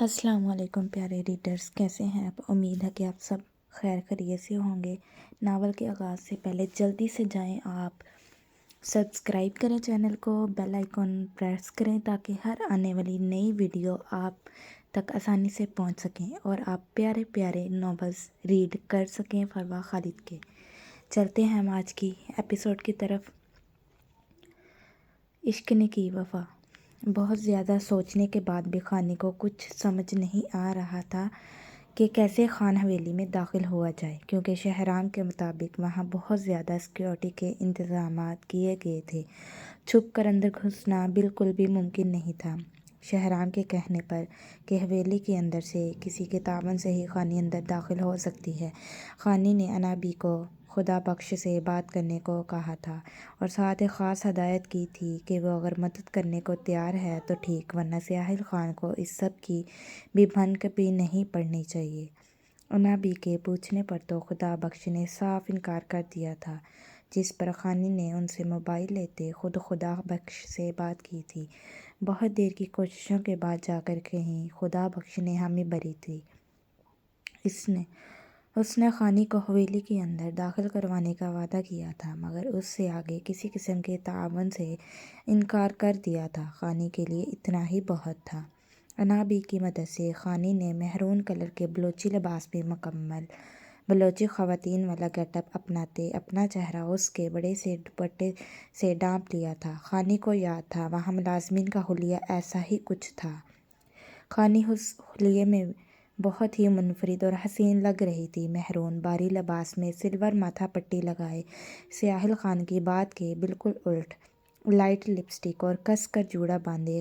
السلام علیکم پیارے ریڈرز، کیسے ہیں آپ؟ امید ہے کہ آپ سب خیر خیریت سے ہوں گے۔ ناول کے آغاز سے پہلے جلدی سے جائیں، آپ سبسکرائب کریں چینل کو، بیل آئیکن پریس کریں تاکہ ہر آنے والی نئی ویڈیو آپ تک آسانی سے پہنچ سکیں اور آپ پیارے پیارے ناولز ریڈ کر سکیں فروا خالد کے۔ چلتے ہیں ہم آج کی ایپیسوڈ کی طرف۔ عشق نے کی وفا۔ بہت زیادہ سوچنے کے بعد بھی خانی کو کچھ سمجھ نہیں آ رہا تھا کہ کیسے خان حویلی میں داخل ہوا جائے، کیونکہ شہرام کے مطابق وہاں بہت زیادہ سیکیورٹی کے انتظامات کیے گئے تھے۔ چھپ کر اندر گھسنا بالکل بھی ممکن نہیں تھا۔ شہرام کے کہنے پر کہ حویلی کے اندر سے کسی کے تعاون سے ہی خانی اندر داخل ہو سکتی ہے، خانی نے انابی کو خدا بخش سے بات کرنے کو کہا تھا اور ساتھ ایک خاص ہدایت کی تھی کہ وہ اگر مدد کرنے کو تیار ہے تو ٹھیک، ورنہ سیاحل خان کو اس سب کی بھی بھنک بھی نہیں پڑنی چاہیے۔ انابی کے پوچھنے پر تو خدا بخش نے صاف انکار کر دیا تھا، جس پر خانی نے ان سے موبائل لیتے خود خدا بخش سے بات کی تھی۔ بہت دیر کی کوششوں کے بعد جا کر کہیں خدا بخش نے حامی بھری تھی۔ اس نے خانی کو حویلی کے اندر داخل کروانے کا وعدہ کیا تھا، مگر اس سے آگے کسی قسم کے تعاون سے انکار کر دیا تھا۔ خانی کے لیے اتنا ہی بہت تھا۔ انابی کی مدد سے خانی نے مہرون کلر کے بلوچی لباس میں مکمل بلوچی خواتین والا گیٹ اپ اپناتے اپنا چہرہ اس کے بڑے سے دوپٹے سے ڈھانپ لیا تھا۔ خانی کو یاد تھا وہاں ملازمین کا حلیہ ایسا ہی کچھ تھا۔ خانی اس حلیے میں بہت ہی منفرد اور حسین لگ رہی تھی۔ مہرون بھاری لباس میں سلور ماتھا پٹی لگائے سیاحل خان کی بات کے بالکل الٹ، لائٹ لپسٹک اور کس کر جوڑا باندھے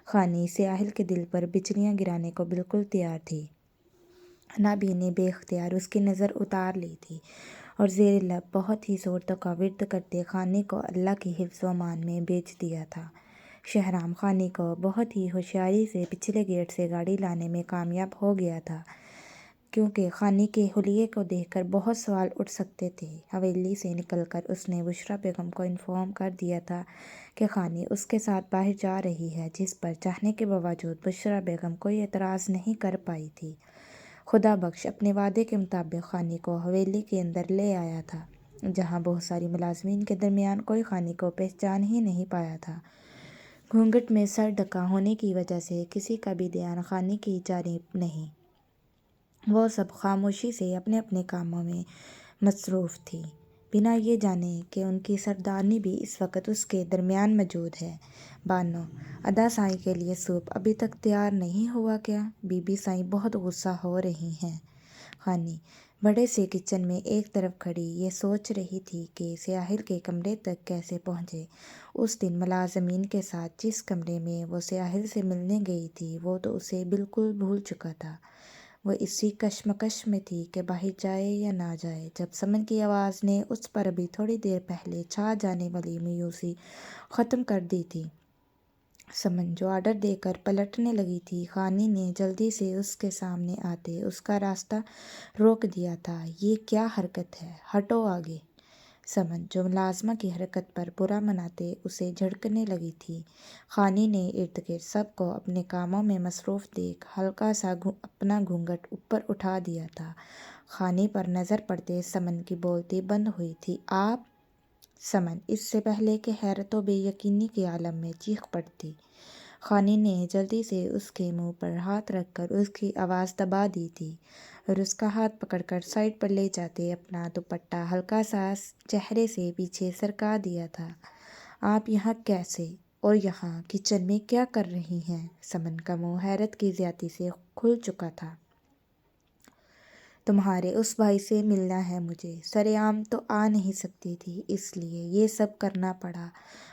خانی سیاحل کے دل پر بجلیاں گرانے کو بالکل تیار تھی۔ انابی نے بے اختیار اس کی نظر اتار لی تھی اور زیر لب بہت ہی صورتوں کا ورد کرتے خانی کو اللہ کی حفظ و امان میں بھیج دیا تھا۔ شہرام خانی کو بہت ہی ہوشیاری سے پچھلے گیٹ سے گاڑی لانے میں کامیاب ہو گیا تھا، کیونکہ خانی کے حلیے کو دیکھ کر بہت سوال اٹھ سکتے تھے۔ حویلی سے نکل کر اس نے بشریٰ بیگم کو انفارم کر دیا تھا کہ خانی اس کے ساتھ باہر جا رہی ہے، جس پر چاہنے کے باوجود بشریٰ بیگم کوئی اعتراض نہیں کر پائی تھی۔ خدا بخش اپنے وعدے کے مطابق خانی کو حویلی کے اندر لے آیا تھا، جہاں بہت ساری ملازمین کے درمیان کوئی خانی کو پہچان ہی نہیں پایا تھا۔ گھونگھٹ میں سر ڈھکا ہونے کی وجہ سے کسی کا بھی دھیان خانی کی جانب نہیں۔ وہ سب خاموشی سے اپنے اپنے کاموں میں مصروف تھی، بنا یہ جانے کہ ان کی سردارنی بھی اس وقت اس کے درمیان موجود ہے۔ بانو، ادا سائیں کے لیے سوپ ابھی تک تیار نہیں ہوا کیا؟ بی بی سائیں بہت غصہ ہو رہی ہیں۔ خانی بڑے سے کچن میں ایک طرف کھڑی یہ سوچ رہی تھی کہ سیاحل کے کمرے تک کیسے پہنچے۔ اس دن ملازمین کے ساتھ جس کمرے میں وہ سیاحل سے ملنے گئی تھی وہ تو اسے بالکل بھول چکا تھا۔ وہ اسی کشمکش میں تھی کہ باہر جائے یا نہ جائے، جب سمن کی آواز نے اس پر ابھی تھوڑی دیر پہلے چھا جانے والی مایوسی ختم کر دی تھی۔ سمن جو آرڈر دے کر پلٹنے لگی تھی، خانی نے جلدی سے اس کے سامنے آتے اس کا راستہ روک دیا تھا۔ یہ کیا حرکت ہے، ہٹو آگے۔ سمن جو ملازمہ کی حرکت پر برا مناتے اسے جھڑکنے لگی تھی۔ خانی نے ارد گرد سب کو اپنے کاموں میں مصروف دیکھ ہلکا سا اپنا گھونگھٹ اوپر اٹھا دیا تھا۔ خانی پر نظر پڑتے سمن کی بولتی بند ہوئی تھی۔ آپ؟ سمن اس سے پہلے کہ حیرت و بے یقینی کے عالم میں چیخ پڑتی، خانی نے جلدی سے اس کے منہ پر ہاتھ رکھ کر اس کی آواز دبا دی تھی اور اس کا ہاتھ پکڑ کر سائڈ پر لے جاتے اپنا دوپٹہ ہلکا سا چہرے سے پیچھے سرکا دیا تھا۔ آپ یہاں کیسے، اور یہاں کچن میں کیا کر رہی ہیں؟ سمن کا منہ حیرت کی زیادتی سے کھل چکا تھا۔ تمہارے اس بھائی سے ملنا ہے مجھے۔ سرعام تو آ نہیں سکتی تھی، اس لیے یہ سب کرنا پڑا۔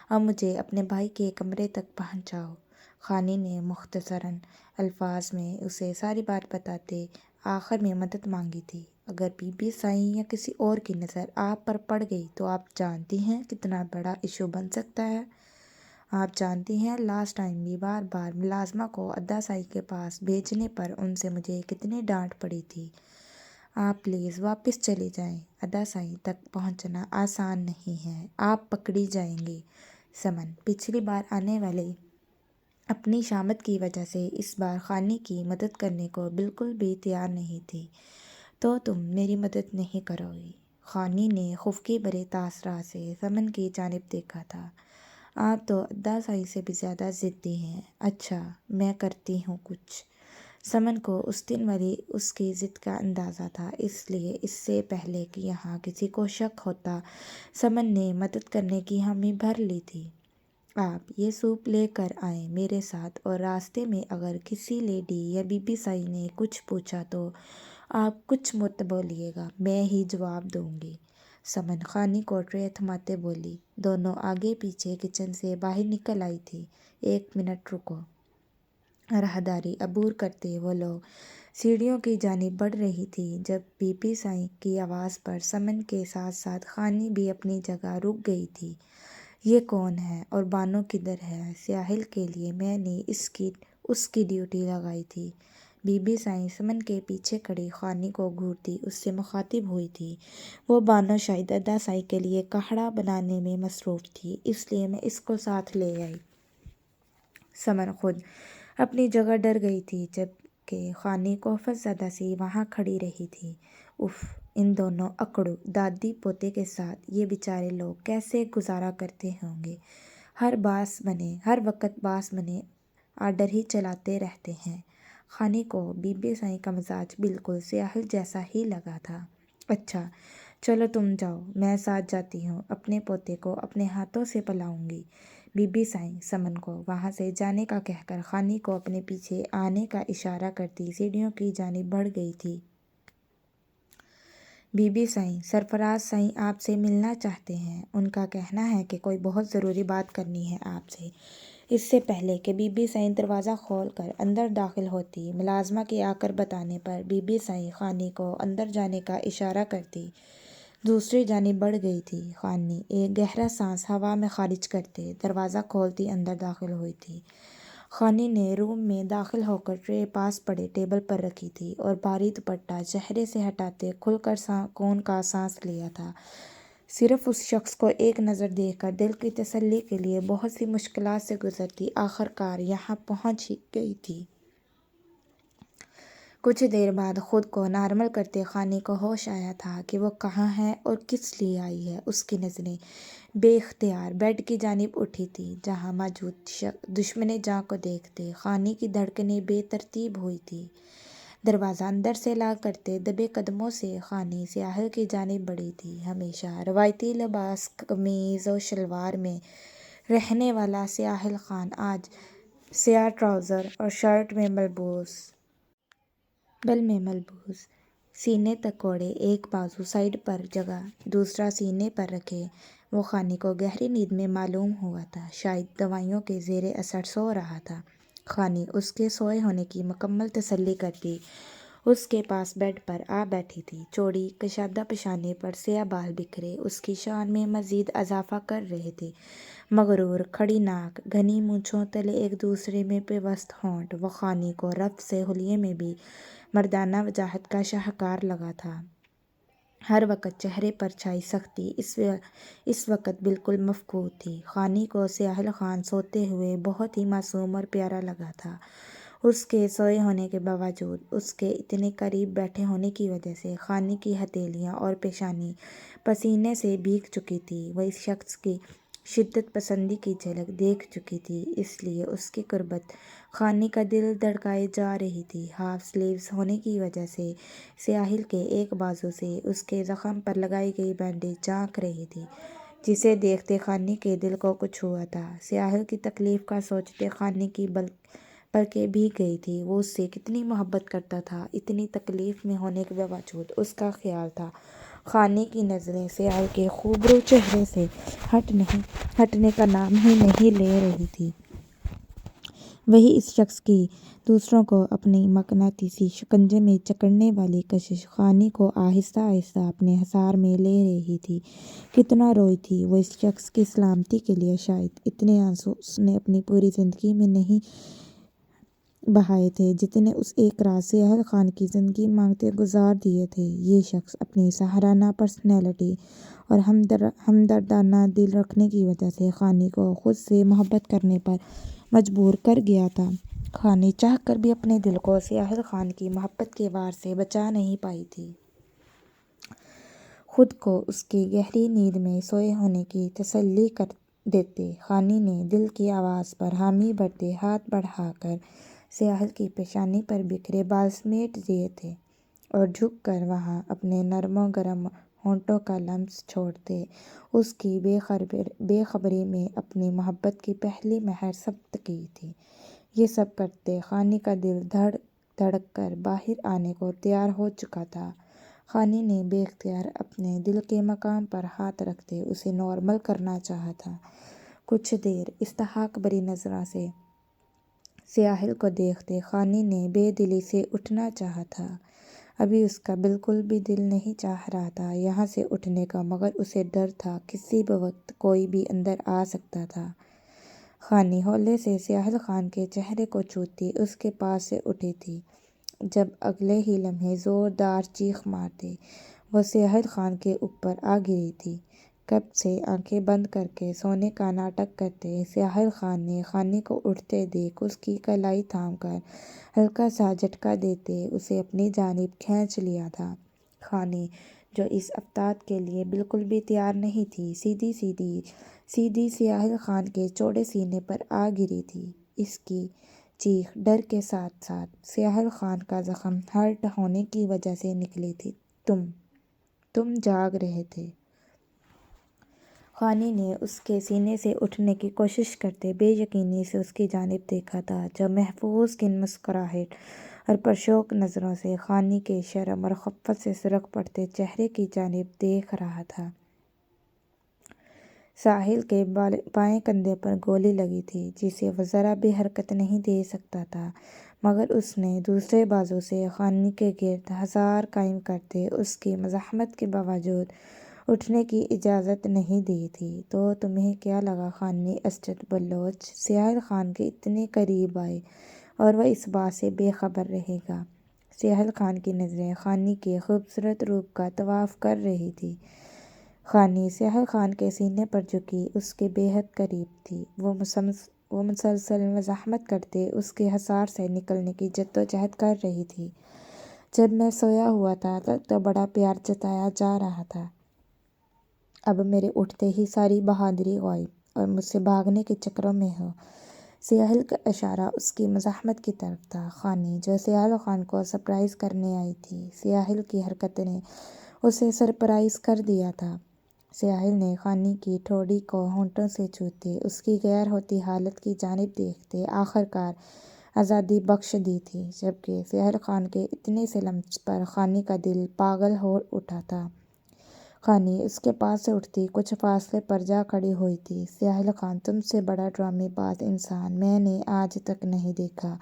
اب مجھے اپنے بھائی کے کمرے تک پہنچاؤ۔ خانی نے مختصراً الفاظ میں اسے ساری بات بتاتے آخر میں مدد مانگی تھی۔ اگر بی بی سائیں یا کسی اور کی نظر آپ پر پڑ گئی تو آپ جانتی ہیں کتنا بڑا ایشو بن سکتا ہے۔ آپ جانتی ہیں لاسٹ ٹائم بھی بار بار ملازمہ کو ادا سائیں کے پاس بھیجنے پر ان سے مجھے کتنی ڈانٹ پڑی تھی۔ آپ پلیز واپس چلے جائیں، ادا سائیں تک پہنچنا آسان نہیں ہے، آپ پکڑی جائیں گی۔ سمن پچھلی بار آنے والے اپنی شامت کی وجہ سے اس بار خانی کی مدد کرنے کو بالکل بھی تیار نہیں تھی۔ تو تم میری مدد نہیں کرو گی؟ خانی نے خفگی بھرے تاثرات سے سمن کی جانب دیکھا تھا۔ آپ تو ادا سائی سے بھی زیادہ ضدی ہیں۔ اچھا، میں کرتی ہوں کچھ۔ سمن کو اس دن والی اس کی ضد کا اندازہ تھا، اس لیے اس سے پہلے کہ یہاں کسی کو شک ہوتا سمن نے مدد کرنے کی حامی بھر لی تھی۔ آپ یہ سوپ لے کر آئیں میرے ساتھ، اور راستے میں اگر کسی لیڈی یا بی بی سائی نے کچھ پوچھا تو آپ کچھ مت بولیے گا، میں ہی جواب دوں گی۔ سمن خانی کو ٹرے تھماتے بولی۔ دونوں آگے پیچھے کچن سے باہر نکل آئی تھی۔ 1 منٹ رکو۔ راہداری عبور کرتے وہ لوگ سیڑھیوں کی جانب بڑھ رہی تھی جب بی بی سائی کی آواز پر سمن کے ساتھ ساتھ خانی بھی اپنی جگہ رک گئی تھی۔ یہ کون ہے اور بانو کدھر ہے؟ ساحل کے لیے میں نے اس کی ڈیوٹی لگائی تھی۔ بی بی سائی سمن کے پیچھے کھڑی خانی کو گھورتی اس سے مخاطب ہوئی تھی۔ وہ بانو شاید ادا سائی کے لیے کاڑھا بنانے میں مصروف تھی، اس لیے میں اس کو ساتھ لے آئی۔ سمن خود اپنی جگہ ڈر گئی تھی جبکہ خانی کوفت زدہ سی وہاں کھڑی رہی تھی۔ اف، ان دونوں اکڑو دادی پوتے کے ساتھ یہ بیچارے لوگ کیسے گزارا کرتے ہوں گے؟ ہر وقت باس بنے آرڈر ہی چلاتے رہتے ہیں۔ خانی کو بی بی سائی کا مزاج بالکل ساحل جیسا ہی لگا تھا۔ اچھا چلو تم جاؤ، میں ساتھ جاتی ہوں، اپنے پوتے کو اپنے ہاتھوں سے پلاؤں گی۔ بی بی سائی سمن کو وہاں سے جانے کا کہہ کر خانی کو اپنے پیچھے آنے کا اشارہ کرتی سیڑھیوں کی جانب بڑھ گئی تھی۔ بی بی سائی سرفراز سائی آپ سے ملنا چاہتے ہیں۔ ان کا کہنا ہے کہ کوئی بہت ضروری بات کرنی ہے آپ سے۔ اس سے پہلے کہ بی بی سائی دروازہ کھول کر اندر داخل ہوتی، ملازمہ کے آ کر بتانے پر بی بی سائی خانی کو اندر جانے کا اشارہ کرتی دوسری جانب بڑھ گئی تھی۔ خانی ایک گہرا سانس ہوا میں خارج کرتے دروازہ کھولتی اندر داخل ہوئی تھی۔ خانی نے روم میں داخل ہو کر ٹرے پاس پڑے ٹیبل پر رکھی تھی اور بھاری دوپٹہ چہرے سے ہٹاتے کھل کر سکون کا سانس لیا تھا۔ صرف اس شخص کو ایک نظر دیکھ کر دل کی تسلی کے لیے بہت سی مشکلات سے گزرتی آخر کار یہاں پہنچ ہی گئی تھی۔ کچھ دیر بعد خود کو نارمل کرتے خانی کو ہوش آیا تھا کہ وہ کہاں ہے اور کس لیے آئی ہے۔ اس کی نظریں بے اختیار بیڈ کی جانب اٹھی تھیں جہاں موجود دشمن جاں کو دیکھتے خانی کی دھڑکنیں بے ترتیب ہوئی تھیں۔ دروازہ اندر سے لاک کرتے دبے قدموں سے خانی ساحل کی جانب بڑھی تھی۔ ہمیشہ روایتی لباس قمیض و شلوار میں رہنے والا ساحل خان آج سیاہ ٹراؤزر اور شرٹ میں ملبوس سینے تک کوڑے ایک بازو سائیڈ پر جگہ دوسرا سینے پر رکھے وہ خانی کو گہری نیند میں معلوم ہوا تھا، شاید دوائیوں کے زیر اثر سو رہا تھا۔ خانی اس کے سوئے ہونے کی مکمل تسلی کرتی اس کے پاس بیڈ پر آ بیٹھی تھی۔ چوڑی کشادہ پیشانی پر سیاہ بال بکھرے اس کی شان میں مزید اضافہ کر رہے تھے۔ مغرور کھڑی ناک، گھنی مونچھوں تلے ایک دوسرے میں پیوست ہونٹ، وہ خانی کو رفت سے حلیے میں بھی مردانہ وجاہت کا شاہکار لگا تھا۔ ہر وقت چہرے پر چھائی سختی اس وقت بالکل مفقود تھی۔ خانی کو ساحل خان سوتے ہوئے بہت ہی معصوم اور پیارا لگا تھا۔ اس کے سوئے ہونے کے باوجود اس کے اتنے قریب بیٹھے ہونے کی وجہ سے خانی کی ہتھیلیاں اور پیشانی پسینے سے بھیگ چکی تھی۔ وہ اس شخص کی شدت پسندی کی جھلک دیکھ چکی تھی، اس لیے اس کی قربت خانی کا دل دھڑکائے جا رہی تھی۔ ہاف سلیوز ہونے کی وجہ سے ساحل کے ایک بازو سے اس کے زخم پر لگائی گئی بینڈیج جھانک رہی تھی، جسے دیکھتے خانی کے دل کو کچھ ہوا تھا۔ ساحل کی تکلیف کا سوچتے خانی کی پلکیں بھیگ گئی تھیں۔ وہ اس سے کتنی محبت کرتا تھا، اتنی تکلیف میں ہونے کے باوجود اس کا خیال تھا۔ خانی کی نظریں ساحل کے خوبرو چہرے سے ہٹنے کا نام ہی نہیں لے رہی تھیں۔ وہی اس شخص کی دوسروں کو اپنی مقناطیسی شکنجے میں جکڑنے والی کشش خانی کو آہستہ آہستہ اپنے حصار میں لے رہی تھی۔ کتنا روئی تھی وہ اس شخص کی سلامتی کے لیے، شاید اتنے آنسو اس نے اپنی پوری زندگی میں نہیں بہائے تھے جتنے اس ایک رات ساحل خان کی زندگی مانگتے گزار دیے تھے۔ یہ شخص اپنی ساحرانہ پرسنالٹی اور ہمدردانہ دل رکھنے کی وجہ سے خانی کو خود سے محبت کرنے پر مجبور کر گیا تھا۔ خانی چاہ کر بھی اپنے دل کو سیاحل خان کی محبت کے وار سے بچا نہیں پائی تھی۔ خود کو اس کی گہری نیند میں سوئے ہونے کی تسلی کر دیتے خانی نے دل کی آواز پر حامی بھرتے ہاتھ بڑھا کر سیاحل کی پیشانی پر بکھرے بال سمیٹ دیے تھے اور جھک کر وہاں اپنے نرم و گرم ہونٹوں کا لمس چھوڑتے اس کی بے خبری میں اپنی محبت کی پہلی مہر ثبت کی تھی۔ یہ سب کرتے خانی کا دل دھڑک دھڑک کر باہر آنے کو تیار ہو چکا تھا۔ خانی نے بے اختیار اپنے دل کے مقام پر ہاتھ رکھتے اسے نارمل کرنا چاہا تھا۔ کچھ دیر استحقاق بھری نظروں سے سیاحل کو دیکھتے خانی نے بے دلی سے اٹھنا چاہا تھا۔ ابھی اس کا بالکل بھی دل نہیں چاہ رہا تھا یہاں سے اٹھنے کا، مگر اسے ڈر تھا کسی بھی وقت کوئی بھی اندر آ سکتا تھا۔ خانی ہولے سے سیاحل خان کے چہرے کو چھوتی اس کے پاس سے اٹھی تھی جب اگلے ہی لمحے زوردار چیخ مارتے وہ سیاحل خان کے اوپر آ گری تھی۔ کب سے آنکھیں بند کر کے سونے کا ناٹک کرتے سیاحل خان نے خانی کو اٹھتے دیکھ اس کی کلائی تھام کر ہلکا سا جھٹکا دیتے اسے اپنی جانب کھینچ لیا تھا۔ خانی جو اس افتاد کے لیے بالکل بھی تیار نہیں تھی سیدھی سیاحل خان کے چوڑے سینے پر آ گری تھی۔ اس کی چیخ ڈر کے ساتھ ساتھ سیاحل خان کا زخم ہرٹ ہونے کی وجہ سے نکلی تھی۔ تم جاگ رہے تھے؟ خانی نے اس کے سینے سے اٹھنے کی کوشش کرتے بے یقینی سے اس کی جانب دیکھا تھا جو محفوظ کن مسکراہٹ اور پرشوق نظروں سے خانی کے شرم اور خفت سے سرخ پڑتے چہرے کی جانب دیکھ رہا تھا۔ ساحل کے بائیں کندھے پر گولی لگی تھی جسے وہ ذرا بھی حرکت نہیں دے سکتا تھا، مگر اس نے دوسرے بازو سے خانی کے گرد حصار قائم کرتے اس کی مزاحمت کے باوجود اٹھنے کی اجازت نہیں دی تھی۔ تو تمہیں کیا لگا خانی اسجد بلوچ سیاحل خان کے اتنے قریب آئے اور وہ اس بات سے بے خبر رہے گا؟ سیاحل خان کی نظریں خانی کے خوبصورت روپ کا طواف کر رہی تھی۔ خانی سیاحل خان کے سینے پر جھکی اس کے بے حد قریب تھی۔ وہ مسلسل مزاحمت کرتے اس کے حصار سے نکلنے کی جدوجہد کر رہی تھی۔ جب میں سویا ہوا تھا تب تو بڑا پیار جتایا جا رہا تھا، اب میرے اٹھتے ہی ساری بہادری غائب اور مجھ سے بھاگنے کے چکروں میں ہو۔ سیاحل کا اشارہ اس کی مزاحمت کی طرف تھا۔ خانی جو سیاحل خان کو سرپرائز کرنے آئی تھی، سیاحل کی حرکت نے اسے سرپرائز کر دیا تھا۔ سیاحل نے خانی کی ٹھوڑی کو ہونٹوں سے چھوتے اس کی غیر ہوتی حالت کی جانب دیکھتے آخرکار آزادی بخش دی تھی، جبکہ سیاحل خان کے اتنے سے لمس پر خانی کا دل پاگل ہو اٹھا تھا۔ خانی اس کے پاس سے اٹھتی کچھ فاصلے پر جا کھڑی ہوئی تھی۔ سیاحل خان، تم سے بڑا ڈرامے باز انسان میں نے آج تک نہیں دیکھا۔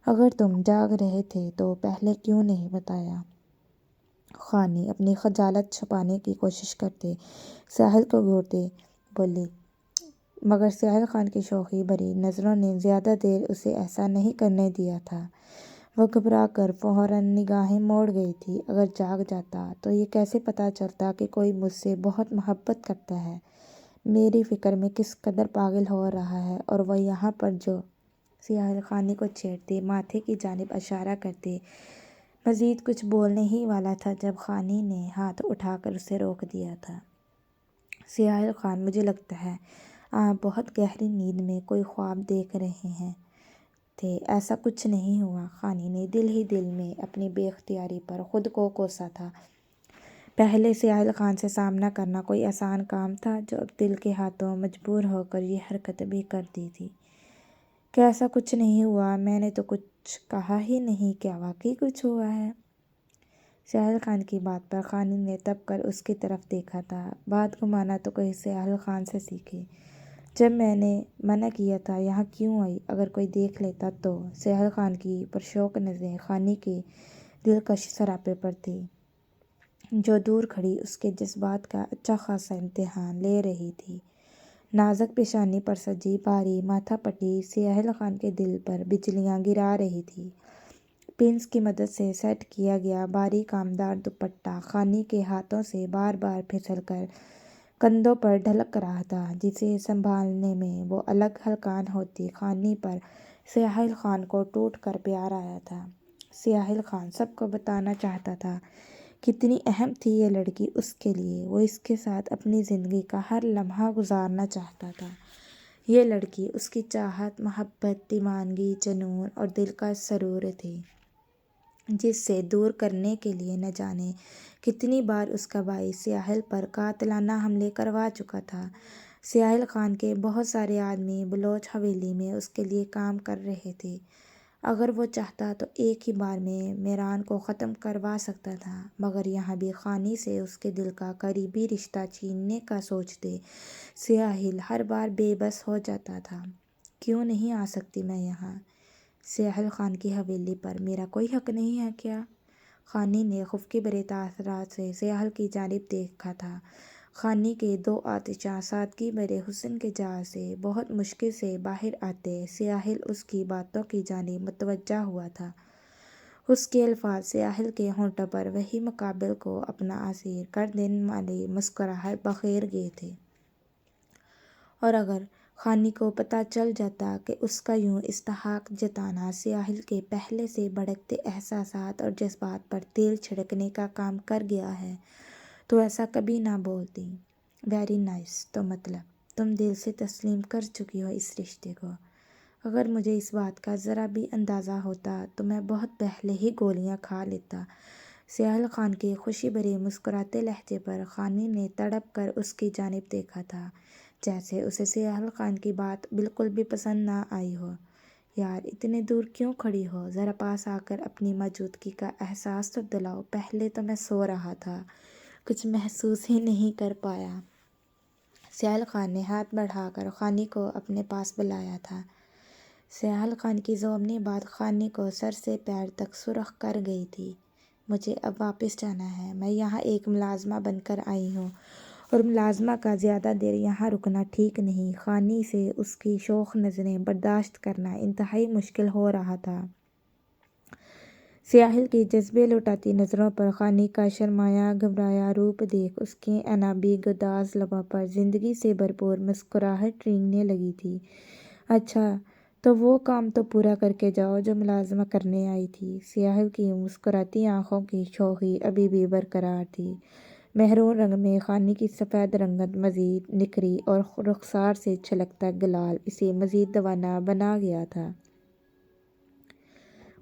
اگر تم جاگ رہے تھے تو پہلے کیوں نہیں بتایا؟ خانی اپنی خجالت چھپانے کی کوشش کرتے ساحل کو گھورتے بولی، مگر سیاحل خان کی شوخی بھری نظروں نے زیادہ دیر اسے ایسا نہیں کرنے دیا تھا۔ وہ گھبرا کر فوراً نگاہیں موڑ گئی تھی۔ اگر جاگ جاتا تو یہ کیسے پتہ چلتا کہ کوئی مجھ سے بہت محبت کرتا ہے، میری فکر میں کس قدر پاگل ہو رہا ہے، اور وہ یہاں پر جو سیاحل خانی کو چھیڑتے ماتھے کی جانب اشارہ کرتے مزید کچھ بولنے ہی والا تھا جب خانی نے ہاتھ اٹھا کر اسے روک دیا تھا۔ سیاحل خان، مجھے لگتا ہے آپ بہت گہری نیند میں کوئی خواب دیکھ رہے تھے، ایسا کچھ نہیں ہوا۔ خانی نے دل ہی دل میں اپنی بے اختیاری پر خود کو کوسا تھا۔ پہلے سیاحل خان سے سامنا کرنا کوئی آسان کام تھا جو اب دل کے ہاتھوں مجبور ہو کر یہ حرکت بھی کر دی تھی کہ ایسا کچھ نہیں ہوا، میں نے تو کچھ کہا ہی نہیں، کیا واقعی کچھ ہوا ہے؟ سیاحل خان کی بات پر خانی نے تب کر اس کی طرف دیکھا تھا۔ بات گھمانا تو کوئی سیاحل خان سے سیکھے۔ جب میں نے منع کیا تھا یہاں کیوں آئی؟ اگر کوئی دیکھ لیتا تو؟ سیاحل خان کی پرشوق نظریں خانی کے دلکش سراپے پر تھیں جو دور کھڑی اس کے جذبات کا اچھا خاصا امتحان لے رہی تھی۔ نازک پیشانی پر سجی بھاری ماتھا پٹی سیاحل خان کے دل پر بجلیاں گرا رہی تھی۔ پنس کی مدد سے سیٹ کیا گیا باریک کامدار دوپٹہ خانی کے ہاتھوں سے بار بار پھسل کر کندھوں پر ڈھلک رہا تھا، جسے سنبھالنے میں وہ الگ ہلکان ہوتی۔ خانی پر سہیل خان کو ٹوٹ کر پیار آیا تھا۔ سہیل خان سب کو بتانا چاہتا تھا کتنی اہم تھی یہ لڑکی اس کے لیے۔ وہ اس کے ساتھ اپنی زندگی کا ہر لمحہ گزارنا چاہتا تھا۔ یہ لڑکی اس کی چاہت، محبت، دیوانگی، جنون اور دل کا سرور تھی، جس سے دور کرنے کے لیے نہ جانے کتنی بار اس کا بھائی سہیل پر قاتلانہ حملے کروا چکا تھا۔ سہیل خان کے بہت سارے آدمی بلوچ حویلی میں اس کے لیے کام کر رہے تھے۔ اگر وہ چاہتا تو ایک ہی بار میں میران کو ختم کروا سکتا تھا، مگر یہاں بھی خانی سے اس کے دل کا قریبی رشتہ چھیننے کا سوچتے سہیل ہر بار بے بس ہو جاتا تھا۔ کیوں نہیں آ سکتی میں یہاں؟ سہیل خان کی حویلی پر میرا کوئی حق نہیں ہے کیا؟ خانی نے خفگی بھرے تاثرات سے سہیل کی جانب دیکھا تھا۔ خانی کے دو آتشاں سادگی بھرے حسن کے جال سے بہت مشکل سے باہر آتے سہیل اس کی باتوں کی جانب متوجہ ہوا تھا۔ اس کے الفاظ سہیل کے ہونٹوں پر وہی مقابل کو اپنا اسیر کر دینے والی مسکراہٹ بکھیر گئے تھے۔ اور اگر خانی کو پتہ چل جاتا کہ اس کا یوں استحقاق جتانا سہیل کے پہلے سے بھڑکتے احساسات اور جذبات پر تیل چھڑکنے کا کام کر گیا ہے تو ایسا کبھی نہ بولتی۔ ویری نائس، تو مطلب تم دل سے تسلیم کر چکی ہو اس رشتے کو۔ اگر مجھے اس بات کا ذرا بھی اندازہ ہوتا تو میں بہت پہلے ہی گولیاں کھا لیتا۔ سہیل خان کے خوشی بھرے مسکراتے لہجے پر خانی نے تڑپ کر اس کی جانب دیکھا تھا، جیسے اسے سہیل خان کی بات بالکل بھی پسند نہ آئی ہو۔ یار اتنے دور کیوں کھڑی ہو؟ ذرا پاس آ کر اپنی موجودگی کا احساس تو دلاؤ۔ پہلے تو میں سو رہا تھا، کچھ محسوس ہی نہیں کر پایا۔ سہیل خان نے ہاتھ بڑھا کر خانی کو اپنے پاس بلایا تھا۔ سہیل خان کی زوبنی بات خانی کو سر سے پیر تک سرخ کر گئی تھی۔ مجھے اب واپس جانا ہے۔ میں یہاں ایک ملازمہ بن کر آئی ہوں اور ملازمہ کا زیادہ دیر یہاں رکنا ٹھیک نہیں۔ خانی سے اس کی شوخ نظریں برداشت کرنا انتہائی مشکل ہو رہا تھا۔ سہیل کی جذبے لٹاتی نظروں پر خانی کا شرمایا گھبرایا روپ دیکھ اس کے عنابی گداز لبوں پر زندگی سے بھرپور مسکراہٹ رینگنے لگی تھی۔ اچھا تو وہ کام تو پورا کر کے جاؤ جو ملازمہ کرنے آئی تھی۔ سہیل کی مسکراتی آنکھوں کی شوخی ابھی بھی برقرار تھی۔ مہرون رنگ میں خانی کی سفید رنگت مزید نکھری اور رخسار سے چھلکتا گلال اسے مزید دیوانہ بنا گیا تھا۔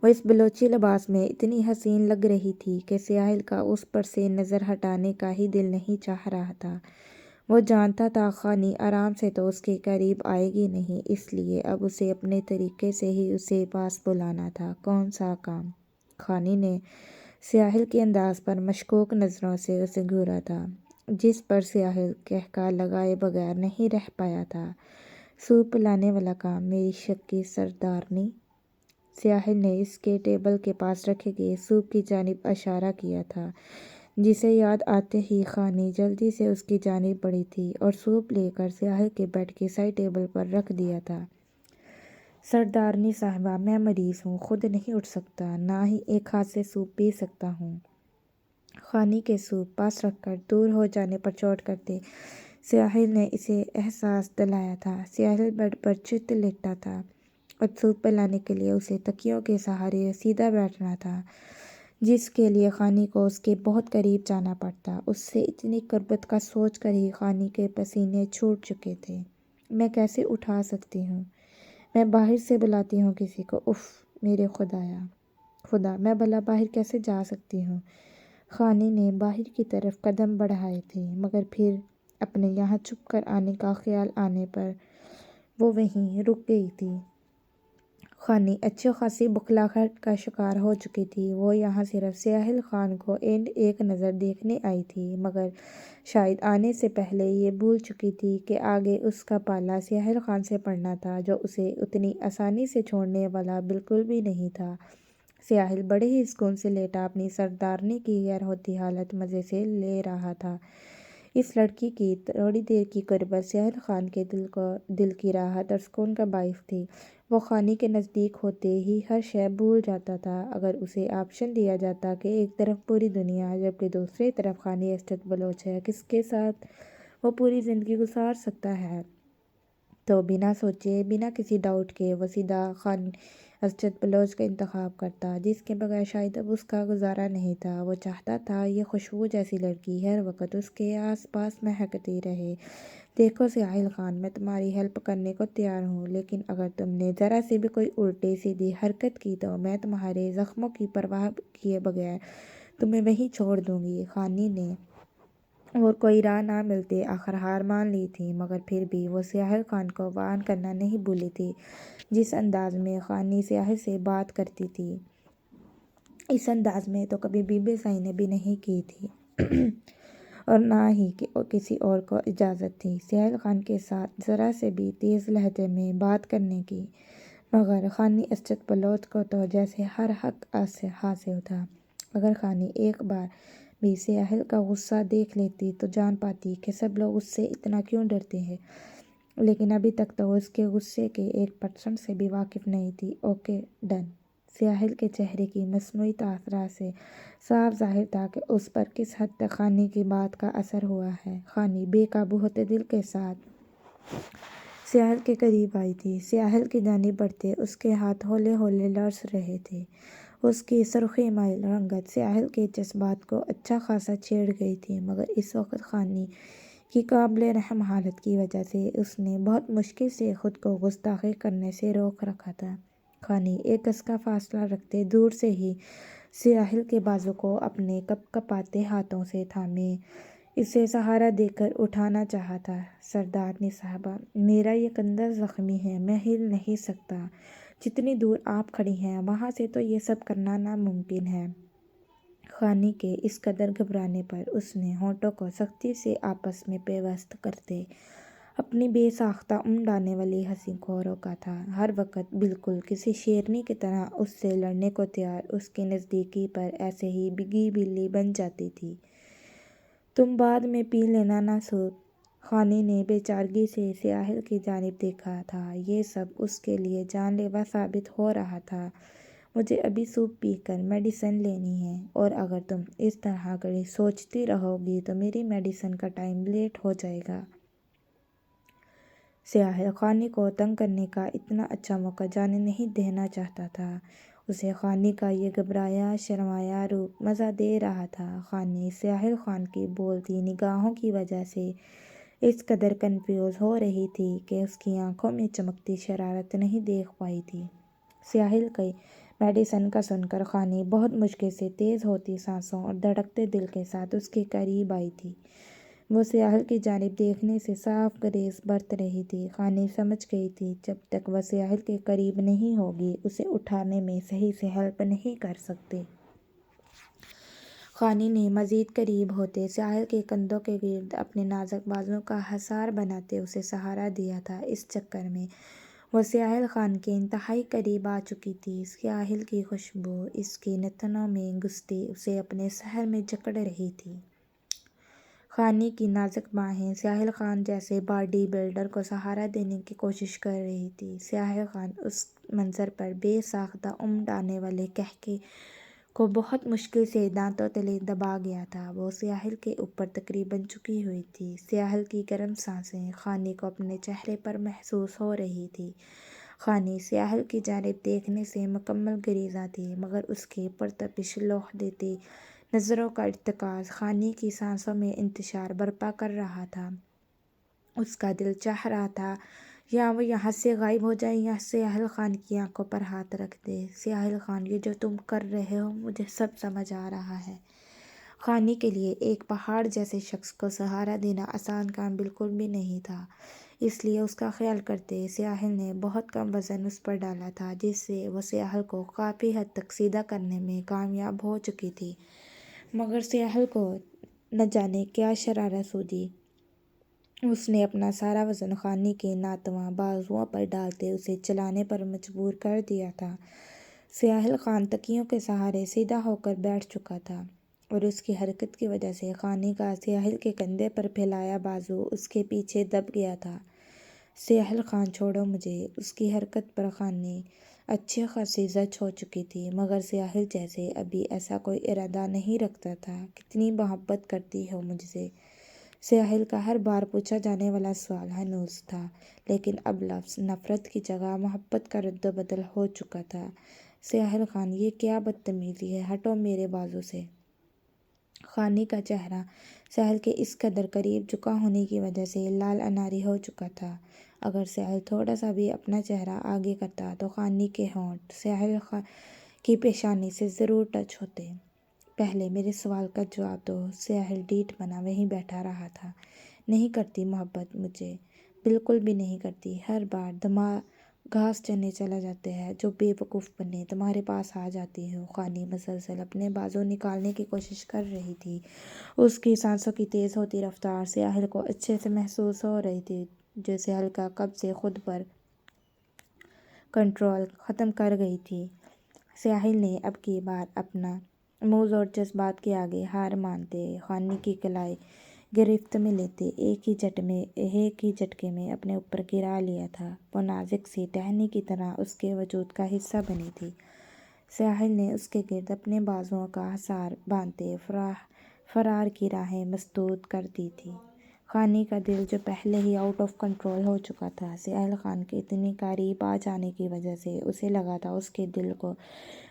وہ اس بلوچی لباس میں اتنی حسین لگ رہی تھی کہ سہیل کا اس پر سے نظر ہٹانے کا ہی دل نہیں چاہ رہا تھا۔ وہ جانتا تھا خانی آرام سے تو اس کے قریب آئے گی نہیں، اس لیے اب اسے اپنے طریقے سے ہی اسے پاس بلانا تھا۔ کون سا کام؟ خانی نے سہیل کے انداز پر مشکوک نظروں سے اسے گھورا تھا، جس پر سہیل قہقہ لگائے بغیر نہیں رہ پایا تھا۔ سوپ پلانے والا کام میری شکی سردارنی۔ سہیل نے اس کے ٹیبل کے پاس رکھے گئے سوپ کی جانب اشارہ کیا تھا، جسے یاد آتے ہی خانی جلدی سے اس کی جانب بڑھی تھی اور سوپ لے کر سہیل کے بیڈ کے سائڈ ٹیبل پر رکھ دیا تھا۔ سردارنی صاحبہ، میں مریض ہوں، خود نہیں اٹھ سکتا، نہ ہی ایک ہاتھ سے سوپ پی سکتا ہوں۔ خانی کے سوپ پاس رکھ کر دور ہو جانے پر چوٹ کرتے سہیل نے اسے احساس دلایا تھا۔ سہیل بیڈ پر چت لیٹا تھا اور سوپ پلانے کے لیے اسے تکیوں کے سہارے سیدھا بیٹھنا تھا، جس کے لیے خانی کو اس کے بہت قریب جانا پڑتا۔ اس سے اتنی قربت کا سوچ کر ہی خانی کے پسینے چھوٹ چکے تھے۔ میں کیسے اٹھا سکتی ہوں؟ میں باہر سے بلاتی ہوں کسی کو۔ اف میرے خدا، میں بھلا باہر کیسے جا سکتی ہوں؟ خانی نے باہر کی طرف قدم بڑھائے تھے، مگر پھر اپنے یہاں چھپ کر آنے کا خیال آنے پر وہ وہیں رک گئی تھی۔ خانی اچھی خاصی بخلاہٹ کا شکار ہو چکی تھی۔ وہ یہاں صرف سہیل خان کو ایک نظر دیکھنے آئی تھی، مگر شاید آنے سے پہلے یہ بھول چکی تھی کہ آگے اس کا پالا سہیل خان سے پڑنا تھا، جو اسے اتنی آسانی سے چھوڑنے والا بالکل بھی نہیں تھا۔ سہیل بڑے ہی سکون سے لیٹا اپنی سردارنی کی غیر ہوتی حالت مزے سے لے رہا تھا۔ اس لڑکی کی تھوڑی دیر کی قربت سہیل خان کے دل کی راحت اور سکون کا باعث تھی۔ وہ خانی کے نزدیک ہوتے ہی ہر شے بھول جاتا تھا۔ اگر اسے آپشن دیا جاتا کہ ایک طرف پوری دنیا جبکہ دوسری طرف خانی اسد بلوچ ہے، کس کے ساتھ وہ پوری زندگی گزار سکتا ہے۔ تو بنا سوچے، بنا کسی ڈاؤٹ کے وہ سیدھا خان اسجد بلوچ کا انتخاب کرتا، جس کے بغیر شاید اب اس کا گزارا نہیں تھا۔ وہ چاہتا تھا یہ خوشبو جیسی لڑکی ہر وقت اس کے آس پاس مہکتی رہے۔ دیکھو ساحل خان، میں تمہاری ہیلپ کرنے کو تیار ہوں، لیکن اگر تم نے ذرا سی بھی کوئی الٹی سیدھی حرکت کی تو میں تمہارے زخموں کی پرواہ کیے بغیر تمہیں وہیں چھوڑ دوں گی۔ خانی نے اور کوئی راہ نہ ملتے آخر ہار مان لی تھی، مگر پھر بھی وہ ساحل خان کو وارن کرنا نہیں بھولی تھی۔ جس انداز میں خانی ساحل سے بات کرتی تھی، اس انداز میں تو کبھی بی بی سائی نے بھی نہیں کی تھی اور نہ ہی کسی اور کو اجازت تھی ساحل خان کے ساتھ ذرا سے بھی تیز لہجے میں بات کرنے کی۔ مگر خانی اسجد بلوچ کو تو جیسے ہر حق حاصل تھا۔ اگر خانی ایک بار بھی ساحل کا غصہ دیکھ لیتی تو جان پاتی کہ سب لوگ اس سے اتنا کیوں ڈرتے ہیں، لیکن ابھی تک تو وہ اس کے غصے کے 1% سے بھی واقف نہیں تھی۔ Okay done. ساحل کے چہرے کی مصنوعی تاثرات سے صاف ظاہر تھا کہ اس پر کس حد تک خانی کی بات کا اثر ہوا ہے۔ خانی بے قابو ہوتے دل کے ساتھ ساحل کے قریب آئی تھی۔ ساحل کی جانب بڑھتے اس کے ہاتھ ہولے ہولے لرز رہے تھے۔ اس کی سرخی مائل رنگت ساحل کے جذبات کو اچھا خاصا چھیڑ گئی تھی، مگر اس وقت خانی کی قابل رحم حالت کی وجہ سے اس نے بہت مشکل سے خود کو گستاخی کرنے سے روک رکھا تھا۔ خانی ایک گز کا فاصلہ رکھتے دور سے ہی ساحل کے بازو کو اپنے کپ کپاتے ہاتھوں سے تھامے اسے سہارا دے کر اٹھانا چاہا تھا۔ سردارنی صاحبہ، میرا یہ کندھا زخمی ہے، میں ہل نہیں سکتا۔ جتنی دور آپ کھڑی ہیں وہاں سے تو یہ سب کرنا ناممکن ہے۔ خانی کے اس قدر گھبرانے پر اس نے ہونٹوں کو سختی سے آپس میں پیوست کرتے اپنی بے ساختہ ڈانے والی ہنسی کو روکا تھا۔ ہر وقت بالکل کسی شیرنی کی طرح اس سے لڑنے کو تیار، اس کی نزدیکی پر ایسے ہی بگھی بلی بن جاتی تھی۔ تم بعد میں پی لینا نا سوپ۔ خانی نے بے چارگی سے ساحل کی جانب دیکھا تھا۔ یہ سب اس کے لیے جان لیوا ثابت ہو رہا تھا۔ مجھے ابھی سوپ پی کر میڈیسن لینی ہے، اور اگر تم اس طرح گڑی سوچتی رہو گی تو میری میڈیسن کا ٹائم لیٹ ہو جائے گا۔ ساحل خانی کو تنگ کرنے کا اتنا اچھا موقع جانے نہیں دینا چاہتا تھا۔ اسے خانی کا یہ گھبرایا شرمایا روپ مزہ دے رہا تھا۔ خانی ساحل خان کی بولتی نگاہوں کی وجہ سے اس قدر کنفیوز ہو رہی تھی کہ اس کی آنکھوں میں چمکتی شرارت نہیں دیکھ پائی تھی۔ ساحل کی میڈیسن کا سن کر خانی بہت مشکل سے تیز ہوتی سانسوں اور دھڑکتے دل کے ساتھ اس کے قریب آئی تھی۔ وہ ساحل کی جانب دیکھنے سے صاف گریز برت رہی تھی۔ خانی سمجھ گئی تھی جب تک وہ ساحل کے قریب نہیں ہوگی اسے اٹھانے میں صحیح سے ہیلپ نہیں کر سکتی۔ خانی نے مزید قریب ہوتے ساحل کے کندھوں کے گرد اپنے نازک بازوؤں کا حصار بناتے اسے سہارا دیا تھا۔ اس چکر میں وہ ساحل خان کے انتہائی قریب آ چکی تھی۔ ساحل کی خوشبو اس کی نتنوں میں گھستی اسے اپنے سحر میں جکڑ رہی تھی۔ خانی کی نازک باہیں ساحل خان جیسے باڈی بلڈر کو سہارا دینے کی کوشش کر رہی تھی۔ ساحل خان اس منظر پر بے ساختہ ڈانے والے قہقہے کو بہت مشکل سے دانتوں تلے دبا گیا تھا۔ وہ ساحل کے اوپر تقریباً جھکی ہوئی تھی۔ ساحل کی گرم سانسیں خانی کو اپنے چہرے پر محسوس ہو رہی تھی۔ خانی ساحل کی جانب دیکھنے سے مکمل گریزاں تھی، مگر اس کی پرتپش لوح دیتی نظروں کا ارتکاز خانی کی سانسوں میں انتشار برپا کر رہا تھا۔ اس کا دل چاہ رہا تھا یا وہ یہاں سے غائب ہو جائے یا ساحل خان کی آنکھوں پر ہاتھ رکھ دے۔ ساحل خان، یہ جو تم کر رہے ہو مجھے سب سمجھ آ رہا ہے۔ خانی کے لیے ایک پہاڑ جیسے شخص کو سہارا دینا آسان کام بالکل بھی نہیں تھا، اس لیے اس کا خیال کرتے ساحل نے بہت کم وزن اس پر ڈالا تھا، جس سے وہ ساحل کو کافی حد تک سیدھا کرنے میں کامیاب ہو چکی تھی۔ مگر ساحل کو نہ جانے کیا شرارت سوزی، اس نے اپنا سارا وزن خانی کے ناتواں بازوؤں پر ڈالتے اسے چلانے پر مجبور کر دیا تھا۔ ساحل خان تکیوں کے سہارے سیدھا ہو کر بیٹھ چکا تھا، اور اس کی حرکت کی وجہ سے خانی کا ساحل کے کندھے پر پھیلایا بازو اس کے پیچھے دب گیا تھا۔ ساحل خان، چھوڑو مجھے۔ اس کی حرکت پر خانی اچھی خاصی زچ ہو چکی تھی، مگر ساحل جیسے ابھی ایسا کوئی ارادہ نہیں رکھتا تھا۔ کتنی محبت کرتی ہو مجھ سے؟ ساحل کا ہر بار پوچھا جانے والا سوال ہنوز تھا، لیکن اب لفظ نفرت کی جگہ محبت کا رد و بدل ہو چکا تھا۔ ساحل خان، یہ کیا بدتمیزی ہے، ہٹو میرے بازو سے۔ خانی کا چہرہ ساحل کے اس قدر قریب جھکا ہونے کی وجہ سے لال اناری ہو چکا تھا۔ اگر ساحل تھوڑا سا بھی اپنا چہرہ آگے کرتا تو خانی کے ہونٹ ساحل کی پیشانی سے ضرور ٹچ ہوتے۔ پہلے میرے سوال کا جواب دو۔ ساحل ڈیٹ بنا وہیں بیٹھا رہا تھا۔ نہیں کرتی محبت مجھے، بالکل بھی نہیں کرتی۔ ہر بار دماغ گھاس چرنے چلا جاتے ہیں، جو بے وقوف بنے تمہارے پاس آ جاتی ہوں۔ خانی مسلسل اپنے بازو نکالنے کی کوشش کر رہی تھی۔ اس کی سانسوں کی تیز ہوتی رفتار ساحل کو اچھے سے محسوس ہو رہی تھی، جیسے ہلکا قبضے خود پر کنٹرول ختم کر گئی تھی۔ ساحل نے اب کی بار اپنا موز اور جذبات کے آگے ہار مانتے خانی کی کلائی گرفت میں لیتے ایک ہی جھٹکے میں اپنے اوپر گرا لیا تھا۔ وہ نازک سی ٹہنی کی طرح اس کے وجود کا حصہ بنی تھی۔ ساحل نے اس کے گرد اپنے بازوؤں کا حصار باندھتے فرار کی راہیں مسدود کر دی تھی۔ خانی کا دل جو پہلے ہی آؤٹ آف کنٹرول ہو چکا تھا، ساحل خان کے اتنی قریب آ جانے کی وجہ سے اسے لگا تھا اس کے دل کو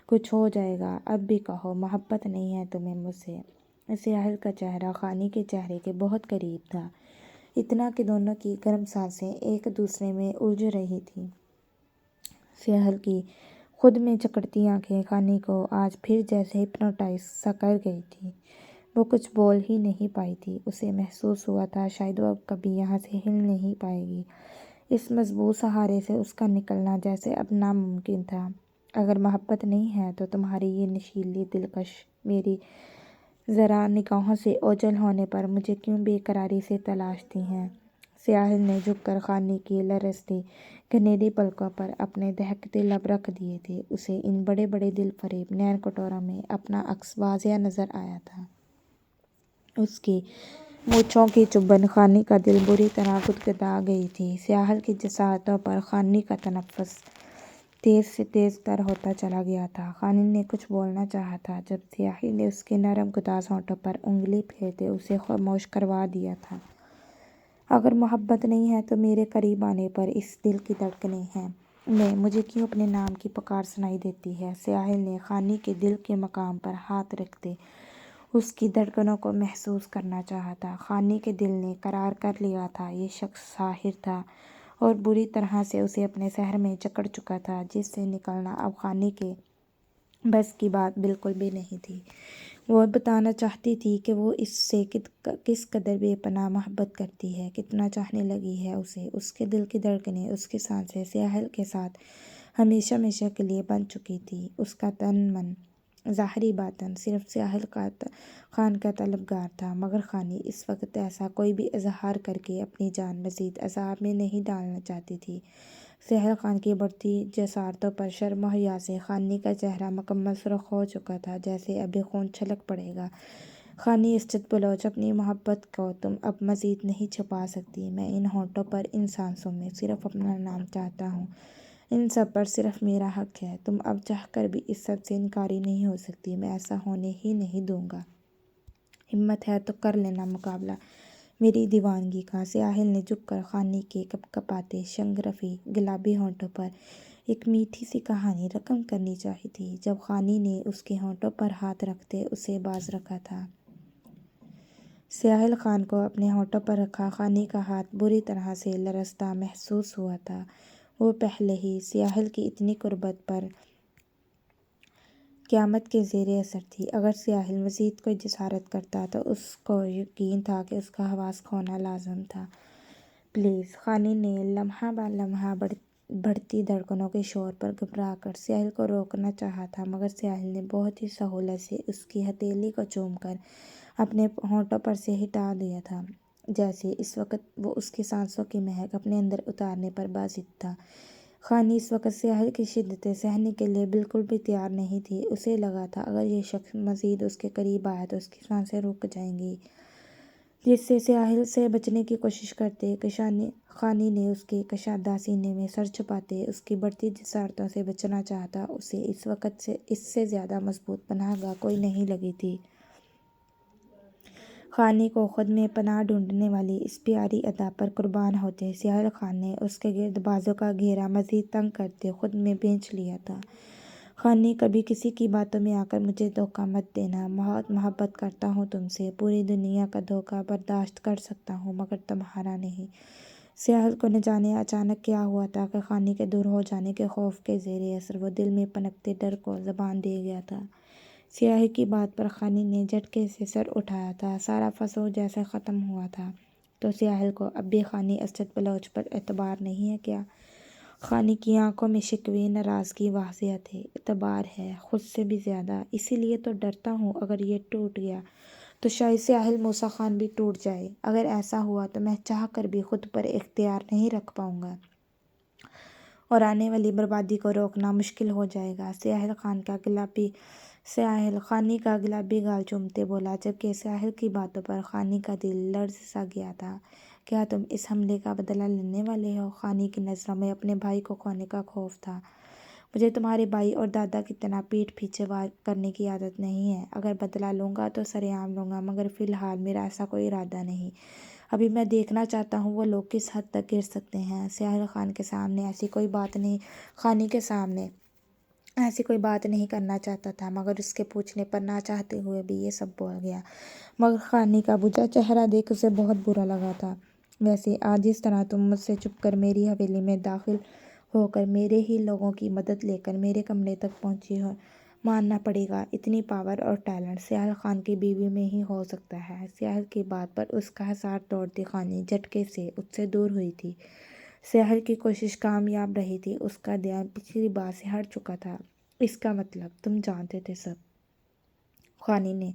کچھ ہو جائے گا۔ اب بھی کہو، محبت نہیں ہے تمہیں مجھ سے؟ ساحل کا چہرہ خانی کے چہرے کے بہت قریب تھا، اتنا کہ دونوں کی گرم سانسیں ایک دوسرے میں الجھ رہی تھیں۔ ساحل کی خود میں جکڑتی آنکھیں خانی کو آج پھر جیسے ہپنوٹائز سا کر گئی تھیں۔ وہ کچھ بول ہی نہیں پائی تھی۔ اسے محسوس ہوا تھا شاید وہ اب کبھی یہاں سے ہل نہیں پائے گی۔ اس مضبوط سہارے سے اس کا نکلنا جیسے اب ناممکن تھا۔ اگر محبت نہیں ہے تو تمہاری یہ نشیلی دلکش میری ذرا نگاہوں سے اوجھل ہونے پر مجھے کیوں بے قراری سے تلاشتی ہیں؟ ساحل نے جھک کر خانی کی لرزتی گھنیری پلکوں پر اپنے دہکتے لب رکھ دیے تھے۔ اسے ان بڑے بڑے دل فریب نین کٹوروں میں اپنا عکس واضح نظر آیا تھا۔ اس کی مونچھوں کی چبھن خانی کا دل بری طرح گدگدا گئی تھی۔ ساحل کی جسارتوں پر خانی کا تنفس تیز سے تیز تر ہوتا چلا گیا تھا۔ خانی نے کچھ بولنا چاہا تھا جب ساحل نے اس کے نرم گداز ہونٹوں پر انگلی پھیرتے اسے خاموش کروا دیا تھا۔ اگر محبت نہیں ہے تو میرے قریب آنے پر اس دل کی دھڑکنیں ہیں میں مجھے کیوں اپنے نام کی پکار سنائی دیتی ہے؟ ساحل نے خانی کے دل کے مقام پر ہاتھ رکھتے اس کی دھڑکنوں کو محسوس کرنا چاہا تھا۔ خانی کے دل نے قرار کر لیا تھا یہ شخص ساحر تھا اور بری طرح سے اسے اپنے سحر میں جکڑ چکا تھا، جس سے نکلنا اب خانی کے بس کی بات بالکل بھی نہیں تھی۔ وہ بتانا چاہتی تھی کہ وہ اس سے کس قدر بے پناہ محبت کرتی ہے، کتنا چاہنے لگی ہے اسے۔ اس کے دل کی دھڑکنیں، اس کی سانسیں ساحل کے ساتھ ہمیشہ ہمیشہ کے لیے بندھ چکی تھی۔ اس کا تن من ظاہری باطن صرف ساحل خان کا طلبگار تھا، مگر خانی اس وقت ایسا کوئی بھی اظہار کر کے اپنی جان مزید عذاب میں نہیں ڈالنا چاہتی تھی۔ ساحل خان کی بڑھتی جسارتوں پر شرم و حیا سے خانی کا چہرہ مکمل سرخ ہو چکا تھا، جیسے ابھی خون چھلک پڑے گا۔ خانی عزت بلوچ، اپنی محبت کو تم اب مزید نہیں چھپا سکتی۔ میں ان ہونٹوں پر، ان سانسوں میں صرف اپنا نام چاہتا ہوں، ان سب پر صرف میرا حق ہے۔ تم اب چاہ کر بھی اس سب سے انکاری نہیں ہو سکتی۔ میں ایسا ہونے ہی نہیں دوں گا۔ ہمت ہے تو کر لینا مقابلہ میری دیوانگی کا۔ ساحل نے جھک کر خانی کے کپکپاتے شگنفی گلابی ہونٹوں پر ایک میٹھی سی کہانی رقم کرنی چاہی تھی، جب خانی نے اس کے ہونٹوں پر ہاتھ رکھتے اسے باز رکھا تھا۔ ساحل خان کو اپنے ہونٹوں پر رکھا خانی کا ہاتھ بری طرح سے لرزتا محسوس ہوا تھا۔ وہ پہلے ہی ساحل کی اتنی قربت پر قیامت کے زیر اثر تھی۔ اگر ساحل مزید کوئی جسارت کرتا تو اس کو یقین تھا کہ اس کا حواس کھونا لازم تھا۔ پلیز! خانی نے لمحہ بہ لمحہ بڑھتی دھڑکنوں کے شور پر گھبرا کر ساحل کو روکنا چاہا تھا، مگر ساحل نے بہت ہی سہولت سے اس کی ہتھیلی کو چوم کر اپنے ہونٹوں پر سے ہٹا دیا تھا، جیسے اس وقت وہ اس کی سانسوں کی مہک اپنے اندر اتارنے پر باسط تھا۔ خانی اس وقت ساحل کی شدتیں سہنے کے لیے بالکل بھی تیار نہیں تھی۔ اسے لگا تھا اگر یہ شخص مزید اس کے قریب آیا تو اس کی سانسیں رک جائیں گی، جس سے ساحل سے بچنے کی کوشش کرتے خانی نے اس کے کشادہ سینے میں سر چھپاتے اس کی بڑھتی جسارتوں سے بچنا چاہا۔ اسے اس وقت اس سے زیادہ مضبوط پناہ گاہ کوئی نہیں لگی تھی۔ خانی کو خود میں پناہ ڈھونڈنے والی اس پیاری ادا پر قربان ہوتے سیاحل خان نے اس کے گرد بازو کا گھیرا مزید تنگ کرتے خود میں بھینچ لیا تھا۔ خانی، کبھی کسی کی باتوں میں آ کر مجھے دھوکہ مت دینا۔ بہت محبت کرتا ہوں تم سے، پوری دنیا کا دھوکہ برداشت کر سکتا ہوں مگر تمہارا نہیں۔ سیاحل کو نہ جانے اچانک کیا ہوا تھا کہ خانی کے دور ہو جانے کے خوف کے زیر اثر وہ دل میں پنپتے ڈر کو زبان دے گیا تھا۔ سیاحل کی بات پر خانی نے جھٹکے سے سر اٹھایا تھا، سارا فسوس جیسے ختم ہوا تھا۔ تو سیاحل کو اب بھی خانی اسد بلوچ پر اعتبار نہیں ہے کیا؟ خانی کی آنکھوں میں شکوے، ناراضگی واضح تھے۔ اعتبار ہے، خود سے بھی زیادہ، اسی لیے تو ڈرتا ہوں اگر یہ ٹوٹ گیا تو شاید سیاحل موسیٰ خان بھی ٹوٹ جائے۔ اگر ایسا ہوا تو میں چاہ کر بھی خود پر اختیار نہیں رکھ پاؤں گا اور آنے والی بربادی کو روکنا مشکل ہو جائے گا۔ سیاحل خانی کا گلابی گال چومتے بولا، جبکہ سیاحل کی باتوں پر خانی کا دل لرز سا گیا تھا۔ کیا تم اس حملے کا بدلہ لینے والے ہو؟ خانی کی نظروں میں اپنے بھائی کو کھونے کا خوف تھا۔ مجھے تمہارے بھائی اور دادا کی طرح پیٹھ پیچھے وار کرنے کی عادت نہیں ہے۔ اگر بدلہ لوں گا تو سرِ عام لوں گا، مگر فی الحال میرا ایسا کوئی ارادہ نہیں۔ ابھی میں دیکھنا چاہتا ہوں وہ لوگ کس حد تک گر سکتے ہیں۔ سیاحل خان کے سامنے ایسی کوئی بات نہیں خانی کے سامنے ایسی کوئی بات نہیں کرنا چاہتا تھا، مگر اس کے پوچھنے پر نہ چاہتے ہوئے بھی یہ سب بول گیا۔ مگر خانی کا بجھا چہرہ دیکھ اسے بہت برا لگا تھا۔ ویسے آج جس طرح تم مجھ سے چھپ کر میری حویلی میں داخل ہو کر میرے ہی لوگوں کی مدد لے کر میرے کمرے تک پہنچی ہو، ماننا پڑے گا اتنی پاور اور ٹیلنٹ سیاحل خان کی بیوی میں ہی ہو سکتا ہے۔ سیاحل کی بات پر اس کا حصار توڑتی خانی جھٹکے سے اس سے دور ہوئی تھی۔ سیاحل کی کوشش کامیاب رہی تھی، اس کا دھیان پچھلی بات سے ہٹ چکا تھا۔ اس کا مطلب تم جانتے تھے سب؟ خانی نے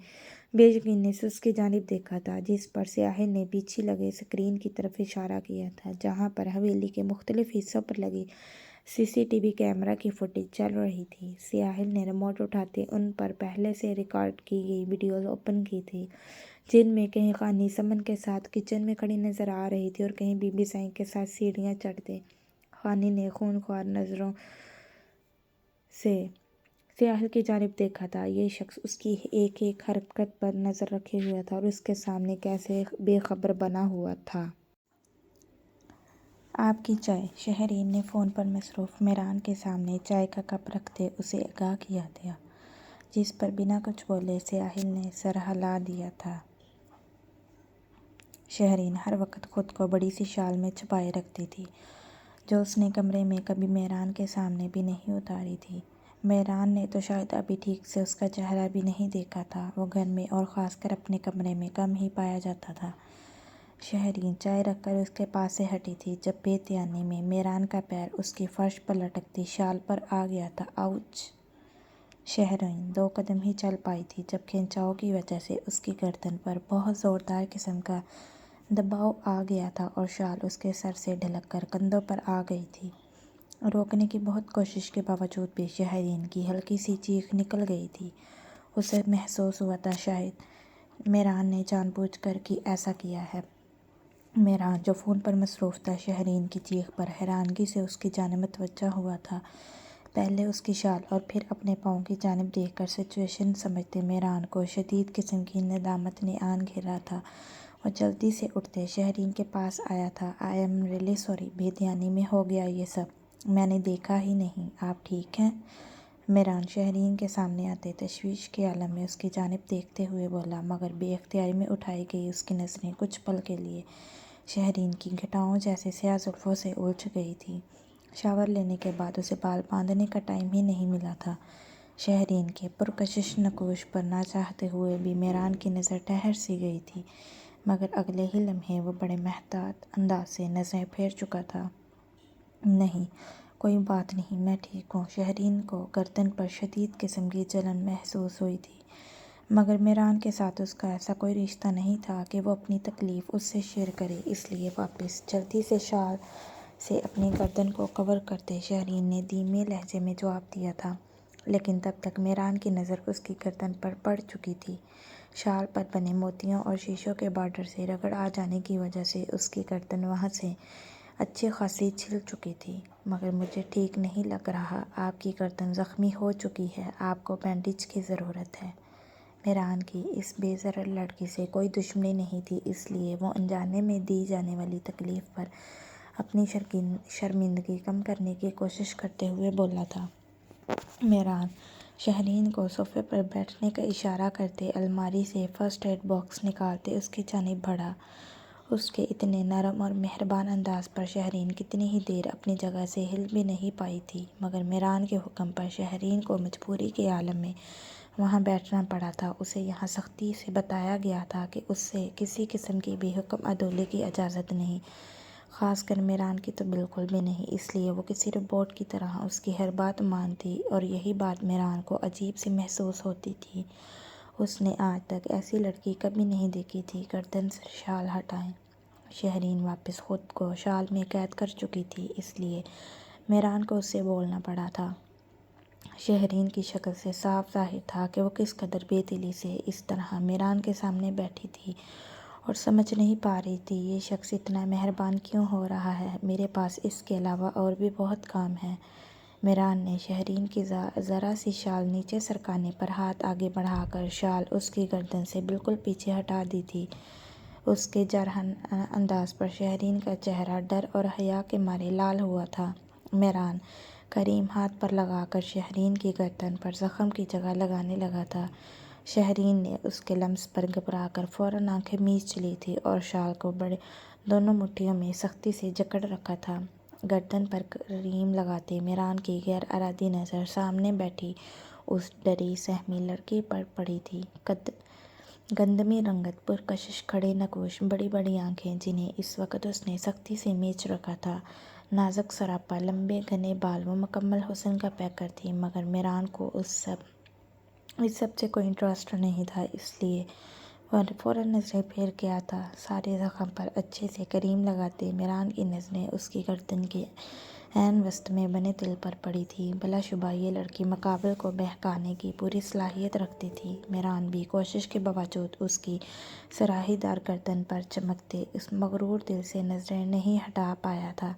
بے یقینی سے اس کی جانب دیکھا تھا، جس پر سیاحل نے پیچھے لگے اسکرین کی طرف اشارہ کیا تھا، جہاں پر حویلی کے مختلف حصوں پر لگی CCTV کیمرہ کی فوٹیج چل رہی تھی۔ سیاحل نے ریموٹ اٹھاتے ان پر پہلے سے ریکارڈ کی گئی ویڈیوز اوپن کی تھی، جن میں کہیں خانی سمن کے ساتھ کچن میں کھڑی نظر آ رہی تھی اور کہیں بی بی سائیں کے ساتھ سیڑھیاں چڑھتے۔ خانی نے خونخوار نظروں سے سیاحل کی جانب دیکھا تھا۔ یہ شخص اس کی ایک ایک حرکت پر نظر رکھے ہوئے تھا اور اس کے سامنے کیسے بے خبر بنا ہوا تھا۔ آپ کی چائے؟ شہرین نے فون پر مصروف میران کے سامنے چائے کا کپ رکھتے اسے آگاہ کیا تھا، جس پر بنا کچھ بولے سیاحل نے سر ہلا دیا تھا۔ شہرین ہر وقت خود کو بڑی سی شال میں چھپائے رکھتی تھی، جو اس نے کمرے میں کبھی میران کے سامنے بھی نہیں اتاری تھی۔ میران نے تو شاید ابھی ٹھیک سے اس کا چہرہ بھی نہیں دیکھا تھا، وہ گھر میں اور خاص کر اپنے کمرے میں کم ہی پایا جاتا تھا۔ شہرین چائے رکھ کر اس کے پاس سے ہٹی تھی جب بے دھیانی میں میران کا پیر اس کی فرش پر لٹکتی شال پر آ گیا تھا۔ آؤچ! شہرین 2 قدم ہی چل پائی تھی جب کھینچاؤ کی وجہ سے اس کی گردن پر بہت زوردار قسم کا دباؤ آ گیا تھا اور شال اس کے سر سے ڈھلک کر کندھوں پر آ گئی تھی۔ روکنے کی بہت کوشش کے باوجود بھی شہرین کی ہلکی سی چیخ نکل گئی تھی۔ اسے محسوس ہوا تھا شاید میران نے جان بوجھ کر ایسا کیا ہے۔ میران، جو فون پر مصروف تھا، شہرین کی چیخ پر حیرانگی سے اس کی جانب متوجہ ہوا تھا۔ پہلے اس کی شال اور پھر اپنے پاؤں کی جانب دیکھ کر سچویشن سمجھتے میران کو شدید قسم کی ندامت نے آن گھیرا تھا۔ وہ جلدی سے اٹھتے شہرین کے پاس آیا تھا۔ آئی ایم ریئلی سوری، بے دھیانی میں ہو گیا یہ سب، میں نے دیکھا ہی نہیں۔ آپ ٹھیک ہیں؟ میران شہرین کے سامنے آتے تشویش کے عالم میں اس کی جانب دیکھتے ہوئے بولا، مگر بے اختیاری میں اٹھائی گئی اس کی نظریں کچھ پل کے لیے شہرین کی گھٹاؤں جیسے سیاہ زلفوں سے الجھ گئی تھیں۔ شاور لینے کے بعد اسے بال باندھنے کا ٹائم ہی نہیں ملا تھا۔ شہرین کے پرکشش نقوش پر نہ چاہتے ہوئے بھی میران کی نظر ٹھہر سی گئی تھی، مگر اگلے ہی لمحے وہ بڑے محتاط انداز سے نظریں پھیر چکا تھا۔ نہیں، کوئی بات نہیں، میں ٹھیک ہوں۔ شہرین کو گردن پر شدید قسم کی جلن محسوس ہوئی تھی، مگر میران کے ساتھ اس کا ایسا کوئی رشتہ نہیں تھا کہ وہ اپنی تکلیف اس سے شیئر کرے، اس لیے واپس جلدی سے شال سے اپنی گردن کو کور کرتے شہرین نے دھیمے لہجے میں جواب دیا تھا، لیکن تب تک میران کی نظر اس کی گردن پر پڑ چکی تھی۔ شال پر بنے موتیوں اور شیشوں کے بارڈر سے رگڑ آ جانے کی وجہ سے اس کی گردن وہاں سے اچھی خاصی چھل چکی تھی۔ مگر مجھے ٹھیک نہیں لگ رہا، آپ کی گردن زخمی ہو چکی ہے، آپ کو بینڈیج کی ضرورت ہے۔ میران کی اس بے ضرر لڑکی سے کوئی دشمنی نہیں تھی، اس لیے وہ انجانے میں دی جانے والی تکلیف پر اپنی شرمندگی کم کرنے کی کوشش کرتے ہوئے بولا تھا۔ میران شہرین کو صوفے پر بیٹھنے کا اشارہ کرتے الماری سے فرسٹ ایڈ باکس نکالتے اس کی جانب بڑھا۔ اس کے اتنے نرم اور مہربان انداز پر شہرین کتنی ہی دیر اپنی جگہ سے ہل بھی نہیں پائی تھی، مگر میران کے حکم پر شہرین کو مجبوری کے عالم میں وہاں بیٹھنا پڑا تھا۔ اسے یہاں سختی سے بتایا گیا تھا کہ اس سے کسی قسم کی بھی حکم عدولی کی اجازت نہیں، خاص کر میران کی تو بالکل بھی نہیں، اس لیے وہ کسی روبوٹ کی طرح اس کی ہر بات مانتی، اور یہی بات میران کو عجیب سی محسوس ہوتی تھی۔ اس نے آج تک ایسی لڑکی کبھی نہیں دیکھی تھی۔ گردن سے شال ہٹائیں۔ شہرین واپس خود کو شال میں قید کر چکی تھی، اس لیے میران کو اس سے بولنا پڑا تھا۔ شہرین کی شکل سے صاف ظاہر تھا کہ وہ کس قدر بے دلی سے اس طرح میران کے سامنے بیٹھی تھی، اور سمجھ نہیں پا رہی تھی یہ شخص اتنا مہربان کیوں ہو رہا ہے۔ میرے پاس اس کے علاوہ اور بھی بہت کام ہے۔ میران نے شہرین کی ذرا سی شال نیچے سرکانے پر ہاتھ آگے بڑھا کر شال اس کی گردن سے بالکل پیچھے ہٹا دی تھی۔ اس کے جرح انداز پر شہرین کا چہرہ ڈر اور حیا کے مارے لال ہوا تھا۔ میران کریم ہاتھ پر لگا کر شہرین کی گردن پر زخم کی جگہ لگانے لگا تھا۔ شہرین نے اس کے لمس پر گھبرا کر فوراً آنکھیں میچ لی تھیں اور شال کو بڑے دونوں مٹھیوں میں سختی سے جکڑ رکھا تھا۔ گردن پر کریم لگاتے میران کی غیر ارادی نظر سامنے بیٹھی اس ڈری سہمی لڑکی پر پڑی تھی۔ گندمی رنگت، پرکشش کھڑے نکوش، بڑی بڑی آنکھیں جنہیں اس وقت اس نے سختی سے میچ رکھا تھا، نازک سراپا، لمبے گھنے بال، وہ مکمل حسن کا پیکر تھی، مگر میران کو اس سب سے کوئی انٹرسٹ نہیں تھا، اس لیے وہ فوراً نظریں پھیر کے آتا۔ سارے زخم پر اچھے سے کریم لگاتے میران کی نظریں اس کی گردن کے عین وسط میں بنے تل پر پڑی تھیں۔ بلا شبہ یہ لڑکی مقابل کو بہکانے کی پوری صلاحیت رکھتی تھی۔ میران بھی کوشش کے باوجود اس کی سراہی دار گردن پر چمکتے اس مغرور دل سے نظریں نہیں ہٹا پایا تھا۔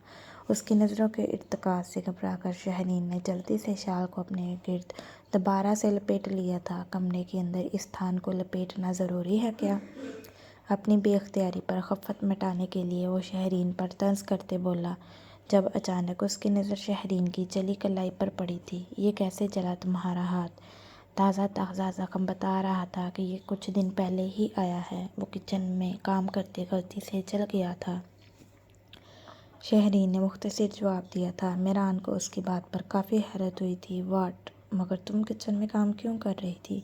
اس کی نظروں کے ارتکاز سے گھبرا کر شہرین نے جلدی سے شال کو اپنے گرد دوبارہ سے لپیٹ لیا تھا۔ کمرے کے اندر اس تھان کو لپیٹنا ضروری ہے کیا؟ اپنی بے اختیاری پر خفت مٹانے کے لیے وہ شہرین پر طنز کرتے بولا، جب اچانک اس کی نظر شہرین کی جلی کلائی پر پڑی تھی۔ یہ کیسے جلا تمہارا ہاتھ؟ تازہ تازہ زخم بتا رہا تھا کہ یہ کچھ دن پہلے ہی آیا ہے۔ وہ کچن میں کام کرتے غلطی سے جل گیا تھا۔ شہرین نے مختصر جواب دیا تھا۔ میران کو اس کی بات پر کافی حیرت ہوئی تھی۔ واٹ؟ مگر تم کچن میں کام کیوں کر رہی تھی؟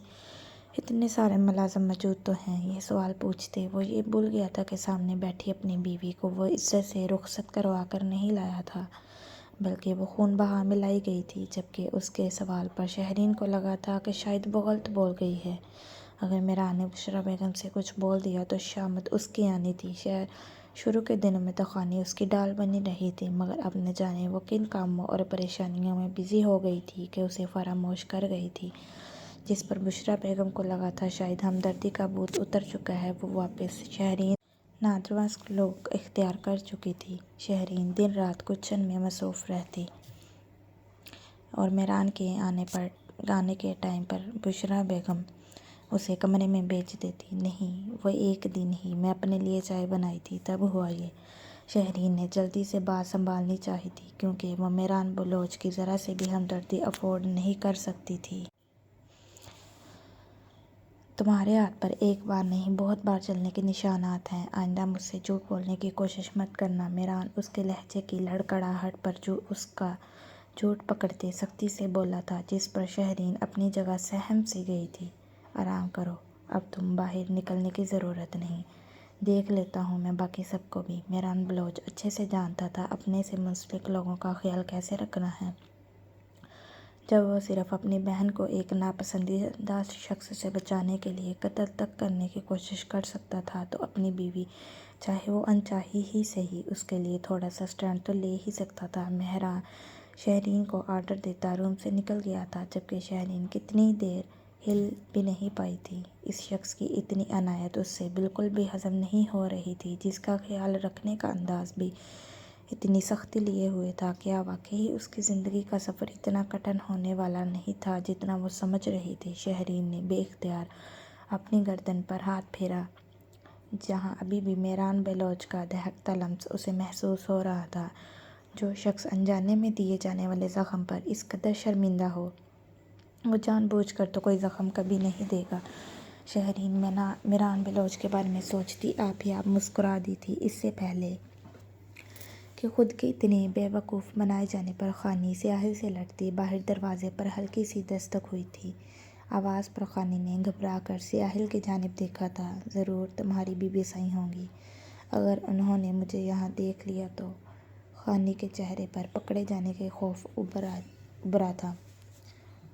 اتنے سارے ملازم موجود تو ہیں۔ یہ سوال پوچھتے وہ یہ بھول گیا تھا کہ سامنے بیٹھی اپنی بیوی کو وہ عزت سے رخصت کروا کر نہیں لایا تھا، بلکہ وہ خون بہا میں لائی گئی تھی، جبکہ اس کے سوال پر شہرین کو لگا تھا کہ شاید وہ غلط بول گئی ہے۔ اگر میران نے بشریٰ بیگم سے کچھ بول دیا تو شامت اس کی آنی تھی۔ شروع کے دنوں میں تو خانی اس کی ڈال بنی رہی تھی، مگر اب نہ جانے وہ کن کاموں اور پریشانیوں میں بزی ہو گئی تھی کہ اسے فراموش کر گئی تھی، جس پر بشریٰ بیگم کو لگا تھا شاید ہمدردی کا بھوت اتر چکا ہے۔ وہ واپس شہرین نادرواں سلوک اختیار کر چکی تھی۔ شہرین دن رات کچن میں مصروف رہتی اور میران کے آنے کے ٹائم پر بشریٰ بیگم اسے کمرے میں بھیج دیتی۔ نہیں، وہ ایک دن ہی میں اپنے لیے چائے بنائی تھی، تب ہوا یہ۔ شہرین نے جلدی سے بات سنبھالنی چاہی تھی، کیونکہ وہ میران بلوچ کی ذرا سے بھی ہمدردی افورڈ نہیں کر سکتی تھی۔ تمہارے ہاتھ پر ایک بار نہیں بہت بار جلنے کے نشانات ہیں۔ آئندہ مجھ سے جھوٹ بولنے کی کوشش مت کرنا۔ میران اس کے لہجے کی لڑکھڑاہٹ پر اس کا جھوٹ پکڑتے سختی سے بولا تھا، جس پر شہرین اپنی جگہ سہم سی گئی تھی۔ آرام کرو، اب تم باہر نکلنے کی ضرورت نہیں، دیکھ لیتا ہوں میں باقی سب کو بھی۔ میران بلوچ اچھے سے جانتا تھا اپنے سے منسلک لوگوں کا خیال کیسے رکھنا ہے۔ جب وہ صرف اپنی بہن کو ایک ناپسندیدہ شخص سے بچانے کے لیے قتل تک کرنے کی کوشش کر سکتا تھا، تو اپنی بیوی، چاہے وہ انچاہی ہی سہی، اس کے لیے تھوڑا سا اسٹینڈ تو لے ہی سکتا تھا۔ میران شہرین کو آرڈر دیتا روم سے نکل گیا تھا، جبکہ شہرین کتنی دیر ہل بھی نہیں پائی تھی۔ اس شخص کی اتنی عنایت اس سے بالکل بھی ہضم نہیں ہو رہی تھی، جس کا خیال رکھنے کا انداز بھی اتنی سختی لیے ہوئے تھا۔ کیا واقعی اس کی زندگی کا سفر اتنا کٹھن ہونے والا نہیں تھا جتنا وہ سمجھ رہی تھی؟ شہرین نے بے اختیار اپنی گردن پر ہاتھ پھیرا جہاں ابھی بھی میران بلوچ کا دہکتا لمس اسے محسوس ہو رہا تھا۔ جو شخص انجانے میں دیے جانے والے زخم پر اس قدر شرمندہ ہو وہ جان بوجھ کر تو کوئی زخم کبھی نہیں دے گا۔ شہرین میران بلوچ کے بارے میں سوچتی آپ ہی آپ مسکرا دی تھی، اس سے پہلے کہ خود کے اتنے بے وقوف بنائے جانے پر خانی سیاحل سے لڑتی۔ باہر دروازے پر ہلکی سی دستک ہوئی تھی۔ آواز پر خانی نے گھبرا کر سیاحل کی جانب دیکھا تھا۔ ضرور تمہاری بیوی صحیح ہوں گی، اگر انہوں نے مجھے یہاں دیکھ لیا تو۔ خانی کے چہرے پر پکڑے جانے کے خوف ابھرا تھا۔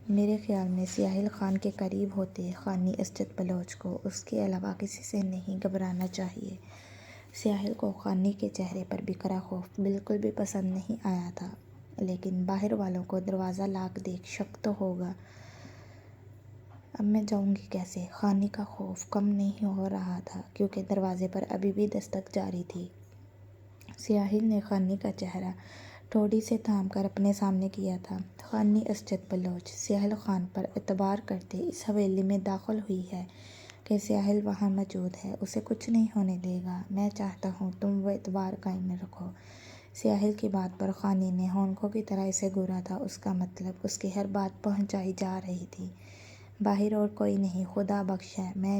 میرے خیال میں سیاحل خان کے قریب ہوتے خانی اسجد بلوچ کو اس کے علاوہ کسی سے نہیں گھبرانا چاہیے۔ سیاحل کو خانی کے چہرے پر بکھرا خوف بالکل بھی پسند نہیں آیا تھا، لیکن باہر والوں کو دروازہ لاک دیکھ شک تو ہوگا۔ اب میں جاؤں گی کیسے؟ خانی کا خوف کم نہیں ہو رہا تھا کیونکہ دروازے پر ابھی بھی دستک جاری تھی۔ سیاحل نے خانی کا چہرہ ٹھوڑی سے تھام کر اپنے سامنے کیا تھا۔ خانی اسجد بلوچ سیاحل خان پر اعتبار کرتے اس حویلی میں داخل ہوئی ہے کہ سیاحل وہاں موجود ہے، اسے کچھ نہیں ہونے دے گا۔ میں چاہتا ہوں تم وہ اعتبار قائم رکھو۔ سیاحل کی بات پر خانی نے ہونکوں کی طرح اسے گھورا تھا، اس کا مطلب اس کی ہر بات پہنچائی جا رہی تھی۔ باہر اور کوئی نہیں، خدا بخش ہے، میں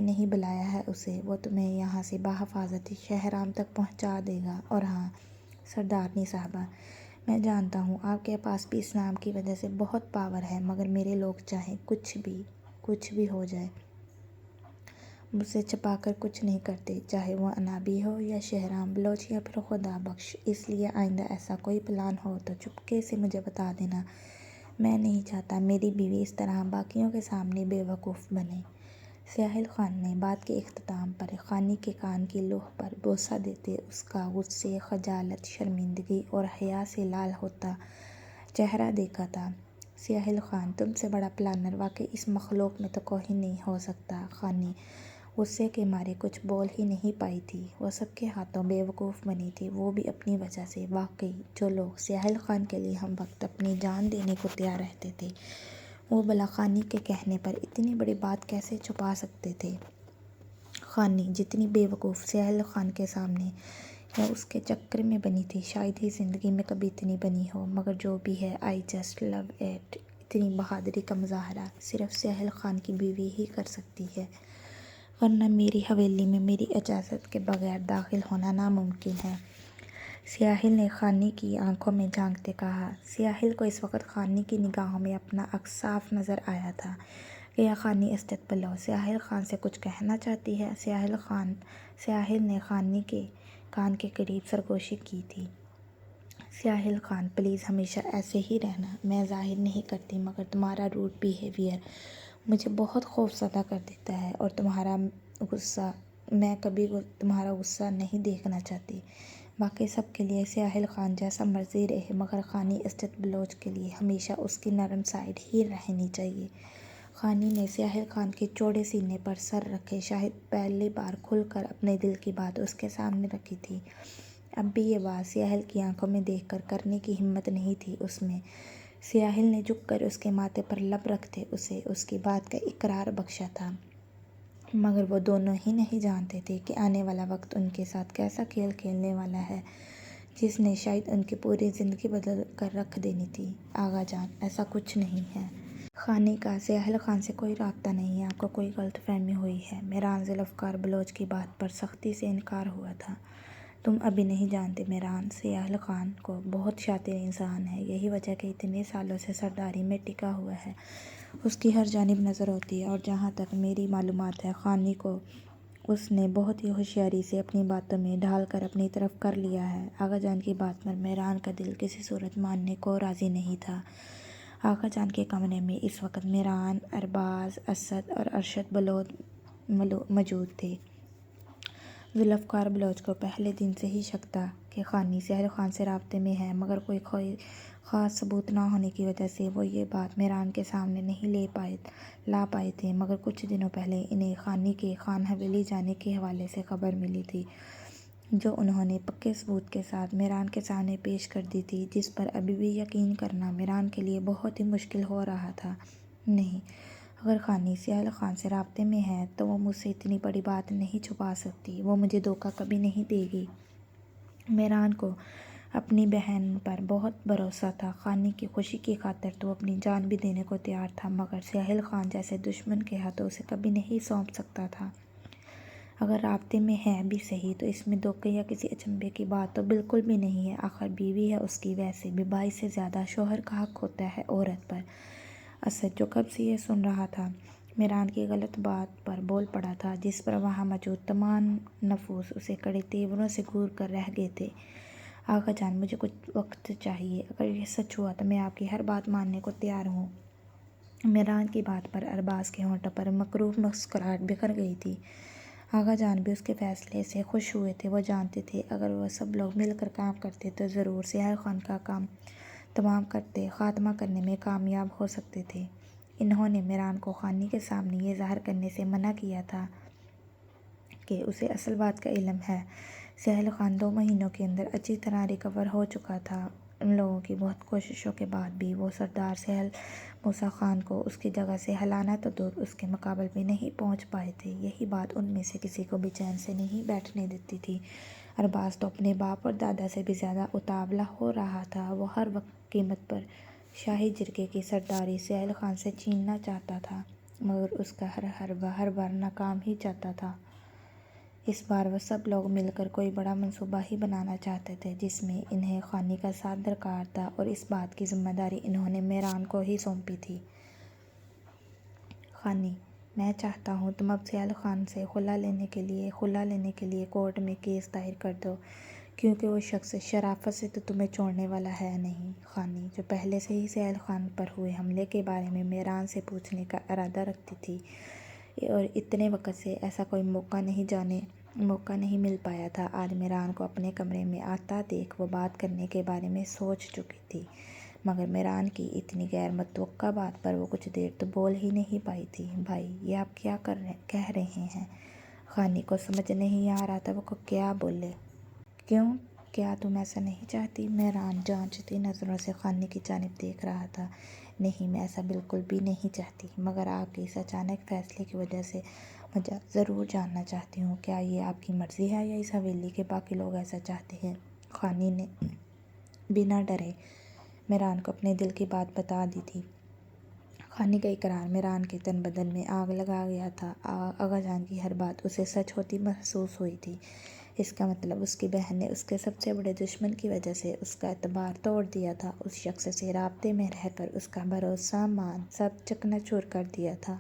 نہیں بلایا ہے اسے، وہ تمہیں یہاں سے بحفاظت شہرام تک پہنچا دے گا۔ اور ہاں سردارنی صاحبہ، میں جانتا ہوں آپ کے پاس بھی اس نام کی وجہ سے بہت پاور ہے، مگر میرے لوگ چاہے کچھ بھی ہو جائے مجھ سے چھپا کر کچھ نہیں کرتے، چاہے وہ انابی ہو یا شہرام بلوچ یا پھر خدا بخش۔ اس لیے آئندہ ایسا کوئی پلان ہو تو چپکے سے مجھے بتا دینا۔ میں نہیں چاہتا میری بیوی اس طرح باقیوں کے سامنے بے وقوف بنے۔ سیاحل خان نے بات کے اختتام پر خانی کے کان کی لوح پر بوسہ دیتے اس کا غصے، خجالت، شرمندگی اور حیا سے لال ہوتا چہرہ دیکھا تھا۔ سیاحل خان، تم سے بڑا پلانر واقعی اس مخلوق میں تو کوئی نہیں ہو سکتا۔ خانی غصے کے مارے کچھ بول ہی نہیں پائی تھی، وہ سب کے ہاتھوں بے وقوف بنی تھی، وہ بھی اپنی وجہ سے۔ واقعی جو لوگ سیاحل خان کے لیے ہم وقت اپنی جان دینے کو تیار رہتے تھے، وہ بلا خانی کے کہنے پر اتنی بڑی بات کیسے چھپا سکتے تھے؟ خانی جتنی بے وقوف سیاحل خان کے سامنے یا اس کے چکر میں بنی تھی، شاید ہی زندگی میں کبھی اتنی بنی ہو، مگر جو بھی ہے آئی جسٹ لو اٹ۔ اتنی بہادری کا مظاہرہ صرف سیاحل خان کی بیوی ہی کر سکتی ہے، ورنہ میری حویلی میں میری اجازت کے بغیر داخل ہونا ناممکن ہے۔ سیاحل نے خانی کی آنکھوں میں جھانکتے کہا۔ سیاحل کو اس وقت خانی کی نگاہوں میں اپنا عکس صاف نظر آیا تھا۔ کیا خانی اسجد بلوچ سیاحل خان سے کچھ کہنا چاہتی ہے؟ سیاحل نے خانی کے کان کے قریب سرگوشی کی تھی۔ سیاحل خان، پلیز ہمیشہ ایسے ہی رہنا۔ میں ظاہر نہیں کرتی، مگر تمہارا روڈ بیہیویئر مجھے بہت خوفزدہ کر دیتا ہے، اور میں کبھی تمہارا غصہ نہیں دیکھنا چاہتی۔ باقی سب کے لیے سیاحل خان جیسا مرضی رہے، مگر خانی اسجد بلوچ کے لیے ہمیشہ اس کی نرم سائیڈ ہی رہنی چاہیے۔ خانی نے سیاحل خان کے چوڑے سینے پر سر رکھے، شاید پہلی بار کھل کر اپنے دل کی بات اس کے سامنے رکھی تھی۔ اب بھی یہ بات سیاحل کی آنکھوں میں دیکھ کر کرنے کی ہمت نہیں تھی اس میں۔ سیاحل نے جھک کر اس کے ماتھے پر لب رکھتے اسے اس کی بات کا اقرار بخشا تھا، مگر وہ دونوں ہی نہیں جانتے تھے کہ آنے والا وقت ان کے ساتھ کیسا کھیل کھیلنے والا ہے، جس نے شاید ان کی پوری زندگی بدل کر رکھ دینی تھی۔ آغا جان، ایسا کچھ نہیں ہے۔ خانی کا سیاحل خان سے کوئی رابطہ نہیں ہے، آپ کو کوئی غلط فہمی ہوئی ہے۔ میران ذوالفقار بلوچ کی بات پر سختی سے انکار ہوا تھا۔ تم ابھی نہیں جانتے میران سیاحل خان کو بہت شاطر انسان ہے، یہی وجہ کہ اتنے سالوں سے سرداری میں ٹکا ہوا ہے۔ اس کی ہر جانب نظر ہوتی ہے، اور جہاں تک میری معلومات ہے خانی کو اس نے بہت ہی ہوشیاری سے اپنی باتوں میں ڈھال کر اپنی طرف کر لیا ہے۔ آغا جان کی بات پر میران کا دل کسی صورت ماننے کو راضی نہیں تھا۔ آغا جان کے کمرے میں اس وقت میران، ارباز، اسد اور ارشد بلوچ موجود تھے۔ ذوالفقار بلوچ کو پہلے دن سے ہی شک تھا کہ خانی سیاحل خان سے رابطے میں ہے، مگر کوئی خاص ثبوت نہ ہونے کی وجہ سے وہ یہ بات میران کے سامنے نہیں لا پائے تھے، مگر کچھ دنوں پہلے انہیں خانی کے خان حویلی جانے کے حوالے سے خبر ملی تھی، جو انہوں نے پکے ثبوت کے ساتھ میران کے سامنے پیش کر دی تھی، جس پر ابھی بھی یقین کرنا میران کے لیے بہت ہی مشکل ہو رہا تھا۔ نہیں، اگر خانی سہیل خان سے رابطے میں ہے تو وہ مجھ سے اتنی بڑی بات نہیں چھپا سکتی، وہ مجھے دھوکہ کبھی نہیں دے گی۔ میران کو اپنی بہن پر بہت بھروسہ تھا، خانی کی خوشی کی خاطر تو اپنی جان بھی دینے کو تیار تھا، مگر سہیل خان جیسے دشمن کے ہاتھوں اسے کبھی نہیں سونپ سکتا تھا۔ اگر رابطے میں ہے بھی صحیح تو اس میں دھوکے یا کسی اچنبھے کی بات تو بالکل بھی نہیں ہے، آخر بیوی ہے اس کی، ویسے بھی بھائی سے زیادہ شوہر کا حق ہوتا ہے عورت پر۔ اسد جو کب سے یہ سن رہا تھا، میران کی غلط بات پر بول پڑا تھا، جس پر وہاں موجود تمام نفوس اسے کڑے تیوروں سے گھور کر رہ گئے تھے۔ آقا جان، مجھے کچھ وقت چاہیے، اگر یہ سچ ہوا تو میں آپ کی ہر بات ماننے کو تیار ہوں۔ میران کی بات پر ارباز کے ہونٹوں پر مکروہ مسکراہٹ بکھر گئی تھی۔ آقا جان بھی اس کے فیصلے سے خوش ہوئے تھے، وہ جانتے تھے اگر وہ سب لوگ مل کر کام کرتے تو ضرور سہیل خان کا کام تمام کرتے خاتمہ کرنے میں کامیاب ہو سکتے تھے۔ انہوں نے میران کو خانی کے سامنے یہ ظاہر کرنے سے منع کیا تھا کہ اسے اصل بات کا علم ہے۔ سہیل خان 2 مہینوں کے اندر اچھی طرح ریکور ہو چکا تھا۔ ان لوگوں کی بہت کوششوں کے بعد بھی وہ سردار سہیل موسیٰ خان کو اس کی جگہ سے ہلانا تو دور، اس کے مقابل میں نہیں پہنچ پائے تھے۔ یہی بات ان میں سے کسی کو بھی چین سے نہیں بیٹھنے دیتی تھی۔ ارباز تو اپنے باپ اور دادا سے بھی زیادہ اتاولا ہو رہا تھا، وہ ہر وقت قیمت پر شاہی جرگے کی سرداری سہیل خان سے چھیننا چاہتا تھا، مگر اس کا ہر بار ناکام ہی جاتا تھا۔ اس بار وہ سب لوگ مل کر کوئی بڑا منصوبہ ہی بنانا چاہتے تھے، جس میں انہیں خانی کا ساتھ درکار تھا، اور اس بات کی ذمہ داری انہوں نے میران کو ہی سونپی تھی۔ خانی، میں چاہتا ہوں تم اب سہیل خان سے خلا لینے کے لیے کورٹ میں کیس دائر کر دو، کیونکہ وہ شخص شرافت سے تو تمہیں چھوڑنے والا ہے نہیں۔ خانی، جو پہلے سے ہی سہیل خان پر ہوئے حملے کے بارے میں میران سے پوچھنے کا ارادہ رکھتی تھی، اور اتنے وقت سے ایسا کوئی موقع نہیں مل پایا تھا، آج میران کو اپنے کمرے میں آتا دیکھ وہ بات کرنے کے بارے میں سوچ چکی تھی، مگر میران کی اتنی غیر متوقع بات پر وہ کچھ دیر تو بول ہی نہیں پائی تھی۔ بھائی، یہ آپ کیا کہہ رہے ہیں؟ خانی کو سمجھ نہیں آ رہا تھا وہ کیا بولے۔ کیوں؟ کیا تم ایسا نہیں چاہتی؟ میران جانچتی نظروں سے خانی کی جانب دیکھ رہا تھا۔ نہیں، میں ایسا بالکل بھی نہیں چاہتی، مگر آپ کے اس اچانک فیصلے کی وجہ سے میں ضرور جاننا چاہتی ہوں، کیا یہ آپ کی مرضی ہے یا اس حویلی کے باقی لوگ ایسا چاہتے ہیں؟ خانی نے بنا ڈرے میران کو اپنے دل کی بات بتا دی تھی۔ خانی کا اقرار میران کے تن بدن میں آگ لگا گیا تھا۔ آغا جان کی ہر بات اسے سچ ہوتی محسوس ہوئی تھی۔ اس کا مطلب اس کی بہن نے اس کے سب سے بڑے دشمن کی وجہ سے اس کا اعتبار توڑ دیا تھا، اس شخص سے رابطے میں رہ کر اس کا بھروسہ مان سب چکنا چور کر دیا تھا۔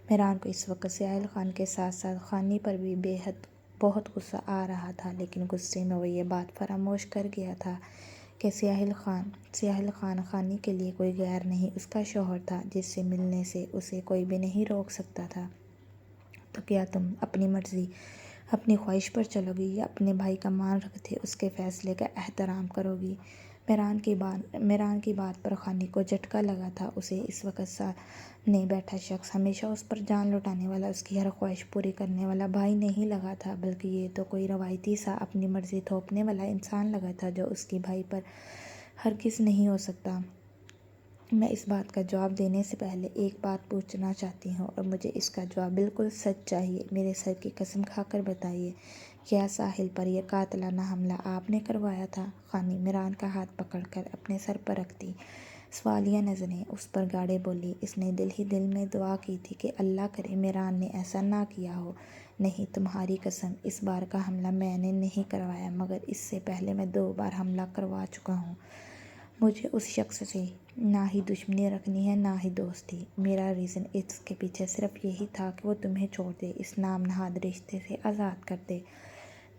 میران کو اس وقت سہیل خان کے ساتھ ساتھ خانی پر بھی بہت غصہ آ رہا تھا، لیکن غصے میں وہ یہ بات فراموش کر گیا تھا کہ سہیل خان خانی کے لیے کوئی غیر نہیں، اس کا شوہر تھا، جس سے ملنے سے اسے کوئی بھی نہیں روک سکتا تھا۔ تو کیا تم اپنی مرضی، اپنی خواہش پر چلو گی یا اپنے بھائی کا مان رکھتے اس کے فیصلے کا احترام کرو گی؟ میران کی بات پر خانی کو جھٹکا لگا تھا۔ اسے اس وقت سامنے بیٹھا شخص ہمیشہ اس پر جان لٹانے والا، اس کی ہر خواہش پوری کرنے والا بھائی نہیں لگا تھا، بلکہ یہ تو کوئی روایتی سا اپنی مرضی تھوپنے والا انسان لگا تھا، جو اس کے بھائی پر ہرگز نہیں ہو سکتا۔ میں اس بات کا جواب دینے سے پہلے ایک بات پوچھنا چاہتی ہوں، اور مجھے اس کا جواب بالکل سچ چاہیے۔ میرے سر کی قسم کھا کر بتائیے، کیا ساحل پر یہ قاتلانہ حملہ آپ نے کروایا تھا؟ خانی میران کا ہاتھ پکڑ کر اپنے سر پر رکھتی سوالیہ نظریں اس پر گاڑے بولی، اس نے دل ہی دل میں دعا کی تھی کہ اللہ کرے میران نے ایسا نہ کیا ہو۔ نہیں، تمہاری قسم، اس بار کا حملہ میں نے نہیں کروایا، مگر اس سے پہلے میں 2 بار حملہ کروا چکا ہوں۔ مجھے اس شخص سے نہ ہی دشمنی رکھنی ہے نہ ہی دوستی۔ میرا ریزن اس کے پیچھے صرف یہی تھا کہ وہ تمہیں چھوڑ دے، اس نام نہاد رشتے سے آزاد کر دے۔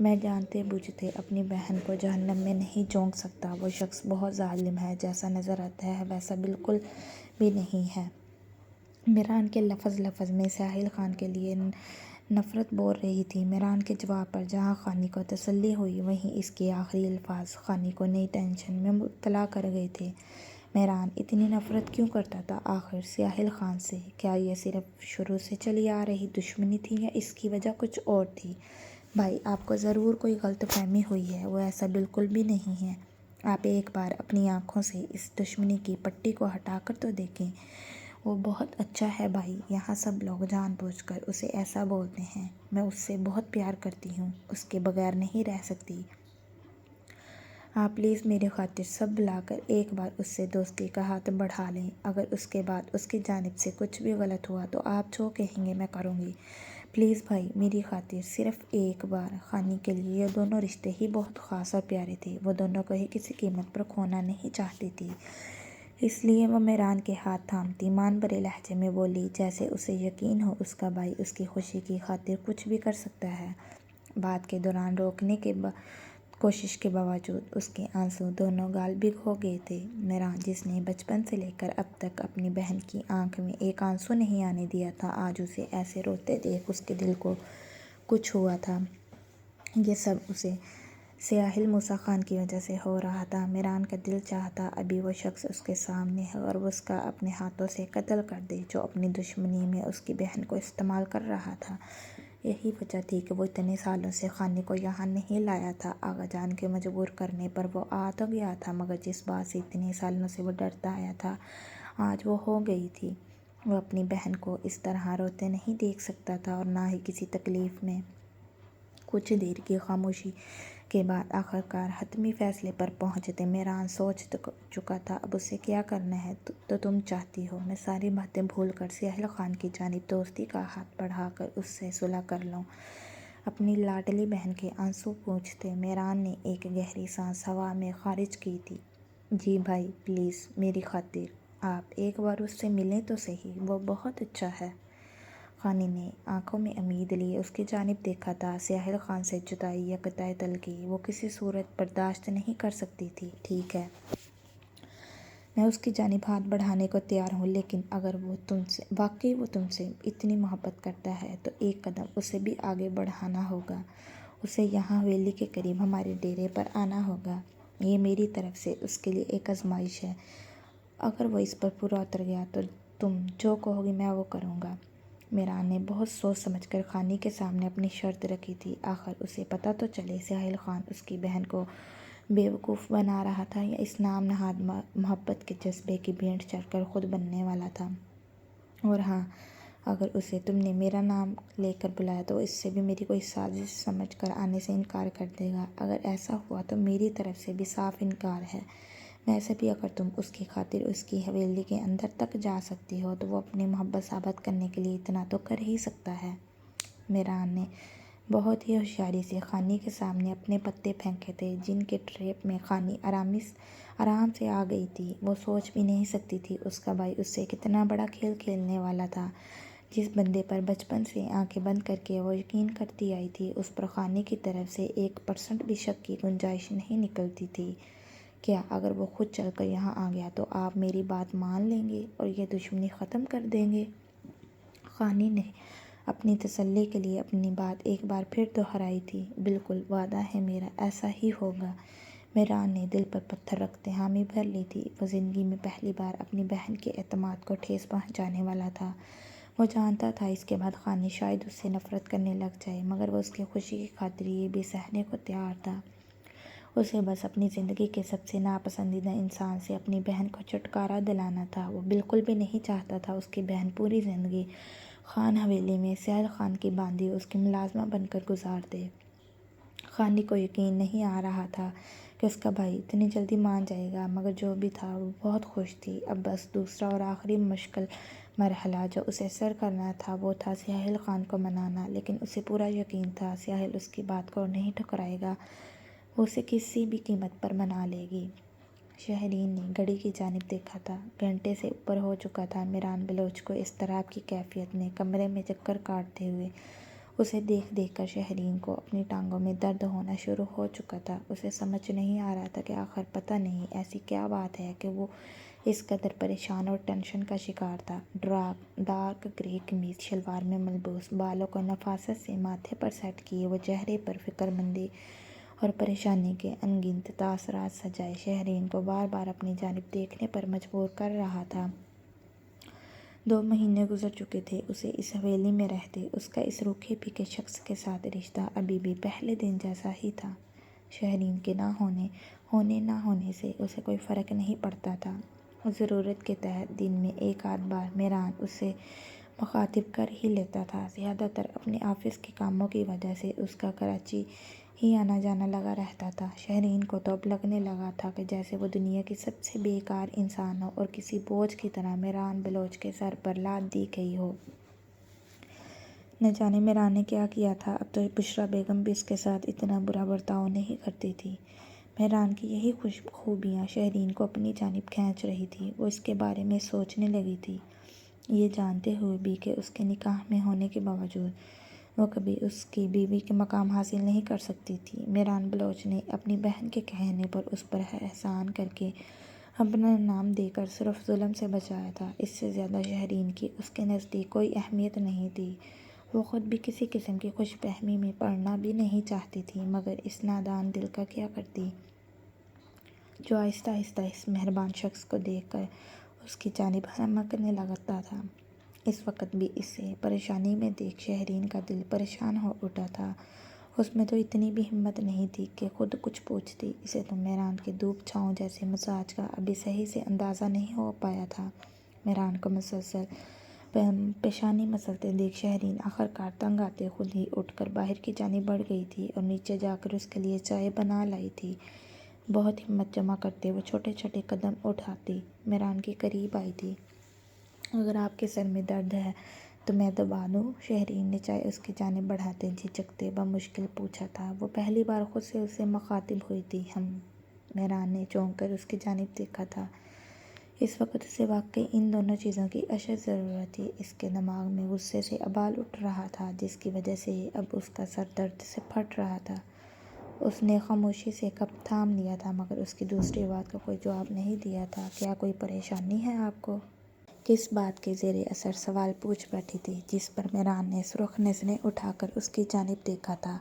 میں جانتے بوجھتے اپنی بہن کو جہنم میں نہیں جھونک سکتا۔ وہ شخص بہت ظالم ہے، جیسا نظر آتا ہے ویسا بالکل بھی نہیں ہے۔ میران کے لفظ میں سہیل خان کے لیے نفرت بول رہی تھی۔ میران کے جواب پر جہاں خانی کو تسلی ہوئی، وہیں اس کے آخری الفاظ خانی کو نئی ٹینشن میں مبتلا کر گئے تھے۔ میران اتنی نفرت کیوں کرتا تھا آخر سہیل خان سے؟ کیا یہ صرف شروع سے چلی آ رہی دشمنی تھی یا اس کی وجہ کچھ اور تھی؟ بھائی، آپ کو ضرور کوئی غلط فہمی ہوئی ہے، وہ ایسا بالکل بھی نہیں ہے۔ آپ ایک بار اپنی آنکھوں سے اس دشمنی کی پٹی کو ہٹا کر تو دیکھیں۔ وہ بہت اچھا ہے بھائی، یہاں سب لوگ جان بوجھ کر اسے ایسا بولتے ہیں۔ میں اس سے بہت پیار کرتی ہوں، اس کے بغیر نہیں رہ سکتی۔ آپ پلیز میری خاطر سب بلا کر ایک بار اس سے دوستی کا ہاتھ بڑھا لیں۔ اگر اس کے بعد اس کی جانب سے کچھ بھی غلط ہوا تو آپ جو کہیں گے میں کروں گی۔ پلیز بھائی، میری خاطر صرف ایک بار۔ خانی کے لیے یہ دونوں رشتے ہی بہت خاص اور پیارے تھے۔ وہ دونوں کو ہی کسی قیمت پر کھونا نہیں چاہتی تھی، اس لیے وہ میران کے ہاتھ تھامتی مان بھرے لہجے میں بولی، جیسے اسے یقین ہو اس کا بھائی اس کی خوشی کی خاطر کچھ بھی کر سکتا ہے۔ بات کے دوران روکنے کی کوشش کے باوجود اس کے آنسو دونوں گال بھگو گئے تھے۔ میران، جس نے بچپن سے لے کر اب تک اپنی بہن کی آنکھ میں ایک آنسو نہیں آنے دیا تھا، آج اسے ایسے روتے دیکھ اس کے دل کو کچھ ہوا تھا۔ یہ سب اسے ساحل موسیٰ خان کی وجہ سے ہو رہا تھا۔ میران کا دل چاہتا ابھی وہ شخص اس کے سامنے ہے اور وہ اس کا اپنے ہاتھوں سے قتل کر دے، جو اپنی دشمنی میں اس کی بہن کو استعمال کر رہا تھا۔ یہی وجہ تھی کہ وہ اتنے سالوں سے خانی کو یہاں نہیں لایا تھا۔ آغا جان کے مجبور کرنے پر وہ آ تو گیا تھا، مگر جس بات سے اتنے سالوں سے وہ ڈرتا آیا تھا، آج وہ ہو گئی تھی۔ وہ اپنی بہن کو اس طرح روتے نہیں دیکھ سکتا تھا اور نہ ہی کسی تکلیف میں۔ کچھ دیر کی خاموشی کے بعد آخرکار حتمی فیصلے پر پہنچتے میران سوچ چکا تھا اب اسے کیا کرنا ہے۔ تو تم چاہتی ہو میں ساری باتیں بھول کر ساحل خان کی جانب دوستی کا ہاتھ بڑھا کر اس سے صلح کر لوں؟ اپنی لاڈلی بہن کے آنسو پوچھتے میران نے ایک گہری سانس ہوا میں خارج کی تھی۔ جی بھائی، پلیز میری خاطر آپ ایک بار اس سے ملیں تو صحیح، وہ بہت اچھا ہے۔ خانی نے آنکھوں میں امید لیے اس کی جانب دیکھا تھا۔ ساحل خان سے جدائی یا قطع تعلقی وہ کسی صورت برداشت نہیں کر سکتی تھی۔ ٹھیک ہے، میں اس کی جانب ہاتھ بڑھانے کو تیار ہوں، لیکن اگر وہ واقعی تم سے اتنی محبت کرتا ہے تو ایک قدم اسے بھی آگے بڑھانا ہوگا۔ اسے یہاں حویلی کے قریب ہمارے ڈیرے پر آنا ہوگا۔ یہ میری طرف سے اس کے لیے ایک آزمائش ہے۔ اگر وہ اس پر پورا اتر گیا تو تم جو کہو گی میں وہ کروں گا۔ میران نے بہت سوچ سمجھ کر خانی کے سامنے اپنی شرط رکھی تھی۔ آخر اسے پتہ تو چلے ساحل خان اس کی بہن کو بیوقوف بنا رہا تھا یا اس نام نہاد محبت کے جذبے کی بھینٹ چڑھ کر خود بننے والا تھا۔ اور ہاں، اگر اسے تم نے میرا نام لے کر بلایا تو وہ اس سے بھی میری کوئی سازش سمجھ کر آنے سے انکار کر دے گا۔ اگر ایسا ہوا تو میری طرف سے بھی صاف انکار ہے۔ ویسے بھی اگر تم اس کی خاطر اس کی حویلی کے اندر تک جا سکتی ہو تو وہ اپنی محبت ثابت کرنے کے لیے اتنا تو کر ہی سکتا ہے۔ میران نے بہت ہی ہوشیاری سے خانی کے سامنے اپنے پتے پھینکے تھے، جن کے ٹریپ میں خانی آرام سے آ گئی تھی۔ وہ سوچ بھی نہیں سکتی تھی اس کا بھائی اس سے کتنا بڑا کھیل کھیلنے والا تھا۔ جس بندے پر بچپن سے آنکھیں بند کر کے وہ یقین کرتی آئی تھی، اس پر خانی کی طرف سے 1% بھی شک کی گنجائش نہیں نکلتی تھی۔ کیا اگر وہ خود چل کر یہاں آ گیا تو آپ میری بات مان لیں گے اور یہ دشمنی ختم کر دیں گے؟ خانی نے اپنی تسلی کے لیے اپنی بات ایک بار پھر دہرائی تھی۔ بالکل، وعدہ ہے میرا، ایسا ہی ہوگا۔ میران نے دل پر پتھر رکھتے حامی بھر لی تھی۔ وہ زندگی میں پہلی بار اپنی بہن کے اعتماد کو ٹھیس پہنچانے والا تھا۔ وہ جانتا تھا اس کے بعد خانی شاید اس سے نفرت کرنے لگ جائے، مگر وہ اس کی خوشی کی خاطر یہ بھی سہنے کو تیار تھا۔ اسے بس اپنی زندگی کے سب سے ناپسندیدہ انسان سے اپنی بہن کو چھٹکارا دلانا تھا۔ وہ بالکل بھی نہیں چاہتا تھا اس کی بہن پوری زندگی خان حویلی میں ساحل خان کی باندھی اس کی ملازمہ بن کر گزار دے۔ خانی کو یقین نہیں آ رہا تھا کہ اس کا بھائی اتنی جلدی مان جائے گا، مگر جو بھی تھا وہ بہت خوش تھی۔ اب بس دوسرا اور آخری مشکل مرحلہ جو اسے سر کرنا تھا وہ تھا ساحل خان کو منانا۔ لیکن اسے پورا یقین تھا ساحل اس کی بات کو نہیں ٹھکرائے گا، وہ اسے کسی بھی قیمت پر منا لے گی۔ شہرین نے گھڑی کی جانب دیکھا تھا، گھنٹے سے اوپر ہو چکا تھا۔ میران بلوچ کو اضطراب کی کیفیت میں کمرے میں چکر کاٹتے ہوئے اسے دیکھ دیکھ کر شہرین کو اپنی ٹانگوں میں درد ہونا شروع ہو چکا تھا۔ اسے سمجھ نہیں آ رہا تھا کہ آخر پتہ نہیں ایسی کیا بات ہے کہ وہ اس قدر پریشان اور ٹینشن کا شکار تھا۔ ڈارک گرے قمیض شلوار میں ملبوس، بالوں کو نفاست سے ماتھے پر سیٹ کیے، وہ چہرے پر فکر مندی اور پریشانی کے ان گنت تاثرات سجائے شہرین کو بار بار اپنی جانب دیکھنے پر مجبور کر رہا تھا۔ 2 مہینے گزر چکے تھے اسے اس حویلی میں رہتے۔ اس کا اس روکھے پھیکے شخص کے ساتھ رشتہ ابھی بھی پہلے دن جیسا ہی تھا۔ شہرین کے ہونے نہ ہونے سے اسے کوئی فرق نہیں پڑتا تھا۔ ضرورت کے تحت دن میں ایک آدھ بار میران اسے مخاطب کر ہی لیتا تھا۔ زیادہ تر اپنے آفس کے کاموں کی وجہ سے اس کا کراچی ہی آنا جانا لگا رہتا تھا۔ شہرین کو تو اب لگنے لگا تھا کہ جیسے وہ دنیا کی سب سے بیکار انسان ہو اور کسی بوجھ کی طرح میران بلوچ کے سر پر لاد دی گئی ہو۔ نہ جانے میران نے کیا کیا تھا، اب تو بشریٰ بیگم بھی اس کے ساتھ اتنا برا برتاؤ نہیں کرتی تھی۔ میران کی یہی خوبیاں شہرین کو اپنی جانب کھینچ رہی تھی۔ وہ اس کے بارے میں سوچنے لگی تھی، یہ جانتے ہوئے بھی کہ اس کے نکاح میں ہونے کے باوجود وہ کبھی اس کی بیوی کے مقام حاصل نہیں کر سکتی تھی۔ میران بلوچ نے اپنی بہن کے کہنے پر اس پر احسان کر کے اپنا نام دے کر صرف ظلم سے بچایا تھا۔ اس سے زیادہ شہرین کی اس کے نزدیک کوئی اہمیت نہیں تھی۔ وہ خود بھی کسی قسم کی خوش فہمی میں پڑنا بھی نہیں چاہتی تھی، مگر اس نادان دل کا کیا کرتی، جو آہستہ آہستہ اس مہربان شخص کو دیکھ کر اس کی جانب ہمکنے لگتا تھا۔ اس وقت بھی اسے پریشانی میں دیکھ شہرین کا دل پریشان ہو اٹھا تھا۔ اس میں تو اتنی بھی ہمت نہیں تھی کہ خود کچھ پوچھتی۔ اسے تو میران کے دھوپ چھاؤں جیسے مزاج کا ابھی صحیح سے اندازہ نہیں ہو پایا تھا۔ میران کو مسلسل پیشانی مسلتے دیکھ شہرین آخرکار تنگ آتے خود ہی اٹھ کر باہر کی جانب بڑھ گئی تھی اور نیچے جا کر اس کے لیے چائے بنا لائی تھی۔ بہت ہمت جمع کرتے وہ چھوٹے چھوٹے قدم اٹھاتی میران کے قریب آئی تھی۔ اگر آپ کے سر میں درد ہے تو میں دبا دوں؟ شہرین نے چائے اس کی جانب بڑھاتے جھجکتے بمشکل پوچھا تھا۔ وہ پہلی بار خود سے اسے مخاطب ہوئی تھی۔ میران نے چونک کر اس کی جانب دیکھا تھا۔ اس وقت اسے واقعی ان دونوں چیزوں کی اشد ضرورت تھی۔ اس کے دماغ میں غصے سے ابال اٹھ رہا تھا، جس کی وجہ سے اب اس کا سر درد سے پھٹ رہا تھا۔ اس نے خاموشی سے کپ تھام لیا تھا مگر اس کی دوسری بات کا کوئی جواب نہیں دیا تھا۔ کیا کوئی پریشانی ہے آپ کو؟ کس بات کے زیر اثر سوال پوچھ بیٹھی تھی، جس پر میران نے سرخ نظریں اٹھا کر اس کی جانب دیکھا تھا۔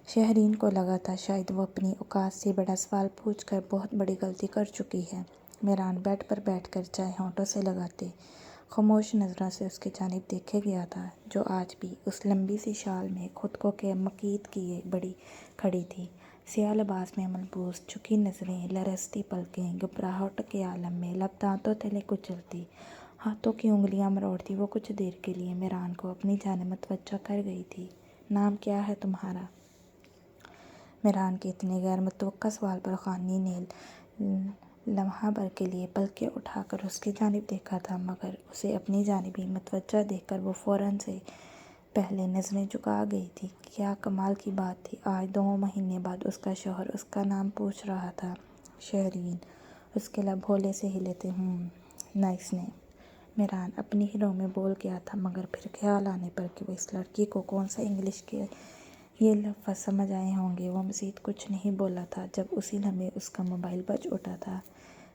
شہرین کو لگا تھا شاید وہ اپنی اوقات سے بڑا سوال پوچھ کر بہت بڑی غلطی کر چکی ہے۔ میران بیڈ پر بیٹھ کر چائے ہونٹوں سے لگاتے خاموش نظروں سے اس کی جانب دیکھے گیا تھا، جو آج بھی اس لمبی سی شال میں خود کو مکید کیے بڑی کھڑی تھی۔ سیاہ لباس میں ملبوس، جھکی نظریں، لرزتی پلکیں، گھبراہٹ کے عالم میں لب دانتوں تلے کچلتی، ہاتھوں کی انگلیاں مروڑتی وہ کچھ دیر کے لیے میران کو اپنی جانب متوجہ کر گئی تھی۔ نام کیا ہے تمہارا؟ میران کے اتنے غیر متوقع سوال پر خانی نے لمحہ بھر کے لیے پلکیں اٹھا کر اس کی جانب دیکھا تھا، مگر اسے اپنی جانب ہی متوجہ دیکھ کر وہ فوراً سے پہلے نظریں جھکا گئی تھی۔ کیا کمال کی بات تھی، آج 2 مہینے بعد اس کا شوہر اس کا نام پوچھ رہا تھا۔ شہرین اس کے لب ہولے سے ہلے تھے۔ نائس نیم۔ میران اپنی ہی رو میں بول گیا تھا، مگر پھر خیال آنے پر کہ وہ اس لڑکی کو کون سا انگلش کے یہ لفظ سمجھ آئے ہوں گے، وہ مزید کچھ نہیں بولا تھا۔ جب اسی لمحے اس کا موبائل بج اٹھا تھا۔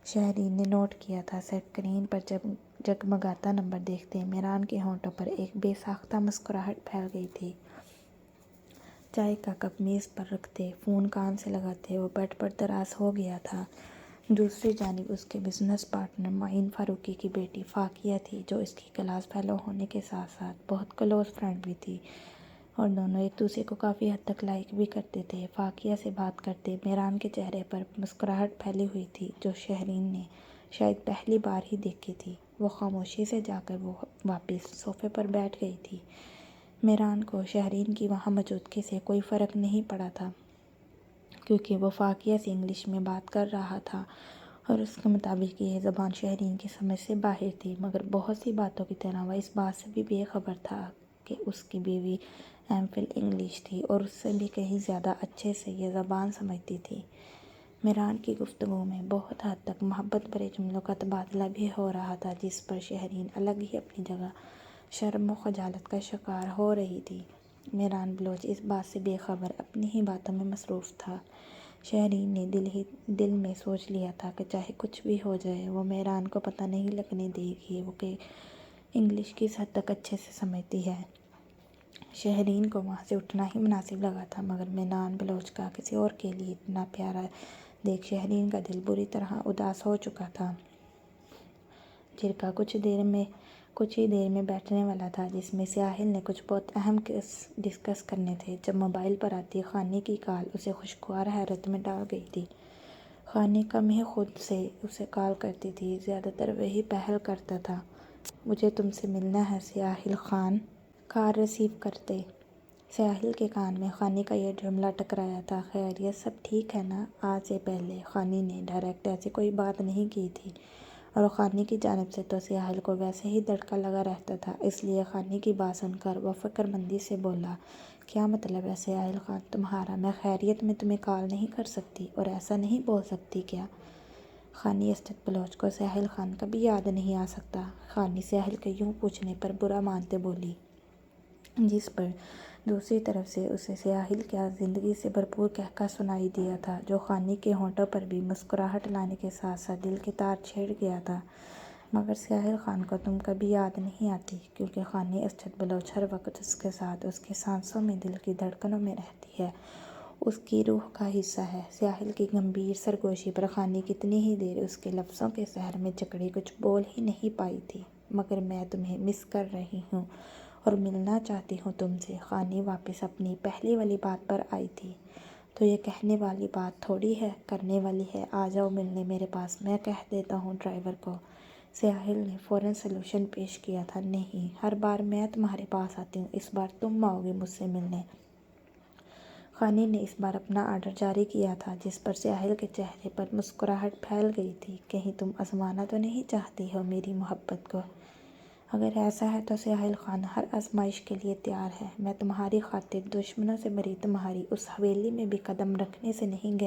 شہرین نے نوٹ کیا تھا۔ اسکرین پر جگمگاتا نمبر دیکھتے میران کے ہونٹوں پر ایک بے ساختہ مسکراہٹ پھیل گئی تھی۔ چائے کا کپ میز پر رکھتے فون کان سے لگاتے وہ بیڈ پر دراز ہو گیا تھا۔ دوسری جانب اس کے بزنس پارٹنر معین فاروقی کی بیٹی فاقیہ تھی، جو اس کی کلاس فیلو ہونے کے ساتھ ساتھ بہت کلوز فرینڈ بھی تھی اور دونوں ایک دوسرے کو کافی حد تک لائک بھی کرتے تھے۔ فاقیہ سے بات کرتے میران کے چہرے پر مسکراہٹ پھیلی ہوئی تھی، جو شہرین نے شاید پہلی بار ہی دیکھی تھی۔ وہ خاموشی سے جا کر وہ واپس صوفے پر بیٹھ گئی تھی۔ میران کو شہرین کی وہاں موجودگی سے کوئی فرق نہیں پڑا تھا، کیونکہ وہ فاقیہ سے انگلش میں بات کر رہا تھا اور اس کے مطابق یہ زبان شہرین کی سمجھ سے باہر تھی، مگر بہت سی باتوں کی طرح وہ اس بات سے بھی بے خبر تھا کہ اس کی بیوی ایم فل انگلش تھی اور اس سے بھی کہیں زیادہ اچھے سے یہ زبان سمجھتی تھی۔ میران کی گفتگو میں بہت حد تک محبت بھرے جملوں کا تبادلہ بھی ہو رہا تھا، جس پر شہرین الگ ہی اپنی جگہ شرم و خجالت کا شکار ہو رہی تھی۔ میران بلوچ اس بات سے بے خبر اپنی ہی باتوں میں مصروف تھا۔ شہرین نے دل میں سوچ لیا تھا کہ چاہے کچھ بھی ہو جائے وہ میران کو پتہ نہیں لگنے دے گی وہ کہ انگلش کس حد تک اچھے سے سمجھتی ہے۔ شہرین کو وہاں سے اٹھنا ہی مناسب لگا تھا، مگر میران بلوچ کا کسی اور کے لیے اتنا پیارا دیکھ شہرین کا دل بری طرح اداس ہو چکا تھا۔ جرگہ کچھ ہی دیر میں بیٹھنے والا تھا، جس میں ساحل نے کچھ بہت اہم ڈسکس کرنے تھے، جب موبائل پر آتی خانی کی کال اسے خوشگوار حیرت میں ڈال گئی تھی۔ خانی کم ہی خود سے اسے کال کرتی تھی، زیادہ تر وہی پہل کرتا تھا۔ مجھے تم سے ملنا ہے ساحل خان۔ کال ریسیو کرتے ساحل کے کان میں خانی کا یہ جملہ ٹکرایا تھا۔ خیریت، سب ٹھیک ہے نا؟ آج سے پہلے خانی نے ڈائریکٹ ایسی کوئی بات نہیں کی تھی، اور خانی کی جانب سے تو ساحل کو ویسے ہی دھڑکا لگا رہتا تھا، اس لیے خانی کی بات سن کر وہ فکر مندی سے بولا، کیا مطلب ہے ساحل خان تمہارا؟ میں خیریت میں تمہیں کال نہیں کر سکتی اور ایسا نہیں بول سکتی کیا؟ خانی اسدت بلوچ کو ساحل خان کبھی یاد نہیں آ سکتا۔ خانی ساحل کے یوں پوچھنے پر برا مانتے بولی، جس پر دوسری طرف سے اسے ساحل کا زندگی سے بھرپور کہکہ سنائی دیا تھا، جو خانی کے ہونٹوں پر بھی مسکراہٹ لانے کے ساتھ ساتھ دل کے تار چھیڑ گیا تھا۔ مگر ساحل خان کو تم کبھی یاد نہیں آتی، کیونکہ خانی اسدت بلوچ ہر وقت اس کے ساتھ، اس کے سانسوں میں، دل کی دھڑکنوں میں رہتی ہے، اس کی روح کا حصہ ہے۔ ساحل کی گمبھیر سرگوشی پر خانی کتنی ہی دیر اس کے لفظوں کے زہر میں جکڑی کچھ بول ہی نہیں پائی تھی۔ مگر میں تمہیں مس کر رہی ہوں اور ملنا چاہتی ہوں تم سے۔ خانی واپس اپنی پہلی والی بات پر آئی تھی، تو یہ کہنے والی بات تھوڑی ہے، کرنے والی ہے۔ آ جاؤ ملنے میرے پاس، میں کہہ دیتا ہوں ڈرائیور کو۔ ساحل نے فوراً سلوشن پیش کیا تھا، نہیں، ہر بار میں تمہارے پاس آتی ہوں، اس بار تم آؤ گی مجھ سے ملنے۔ خانی نے اس بار اپنا آرڈر جاری کیا تھا، جس پر ساحل کے چہرے پر مسکراہٹ پھیل گئی تھی۔ کہیں تم آزمانا تو نہیں چاہتی ہو میری محبت کو؟ اگر ایسا ہے تو ساحل خان ہر آزمائش کے لیے تیار ہے۔ میں تمہاری خاطر دشمنوں سے بھری تمہاری اس حویلی میں بھی قدم رکھنے سے نہیں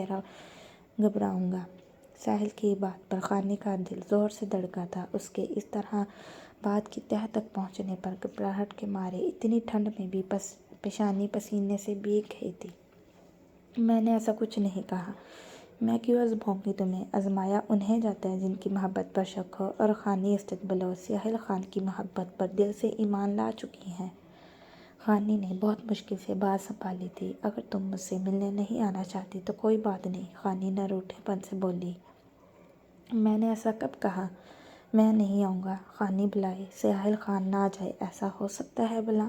گھبراؤں گا۔ ساحل کی بات پر خانی کا دل زور سے دھڑکا تھا۔ اس کے اس طرح بات کی تہہ تک پہنچنے پر گھبراہٹ کے مارے اتنی ٹھنڈ میں بھی پیشانی پسینے سے بھیگ گئی تھی۔ میں نے ایسا کچھ نہیں کہا۔ میں کیوں آزماؤں گی تمہیں؟ آزمایا انہیں جاتا ہے جن کی محبت پر شک ہو، اور خانی اسدت بلوچ ساحل خان کی محبت پر دل سے ایمان لا چکی ہیں۔ خانی نے بہت مشکل سے بات سنبھالی تھی، اگر تم مجھ سے ملنے نہیں آنا چاہتی تو کوئی بات نہیں۔ خانی نہ روٹھے پن سے بولی، میں نے ایسا کب کہا؟ میں نہیں آؤں گا۔ خانی بلائے، ساحل خان نہ جائے، ایسا ہو سکتا ہے بھلا؟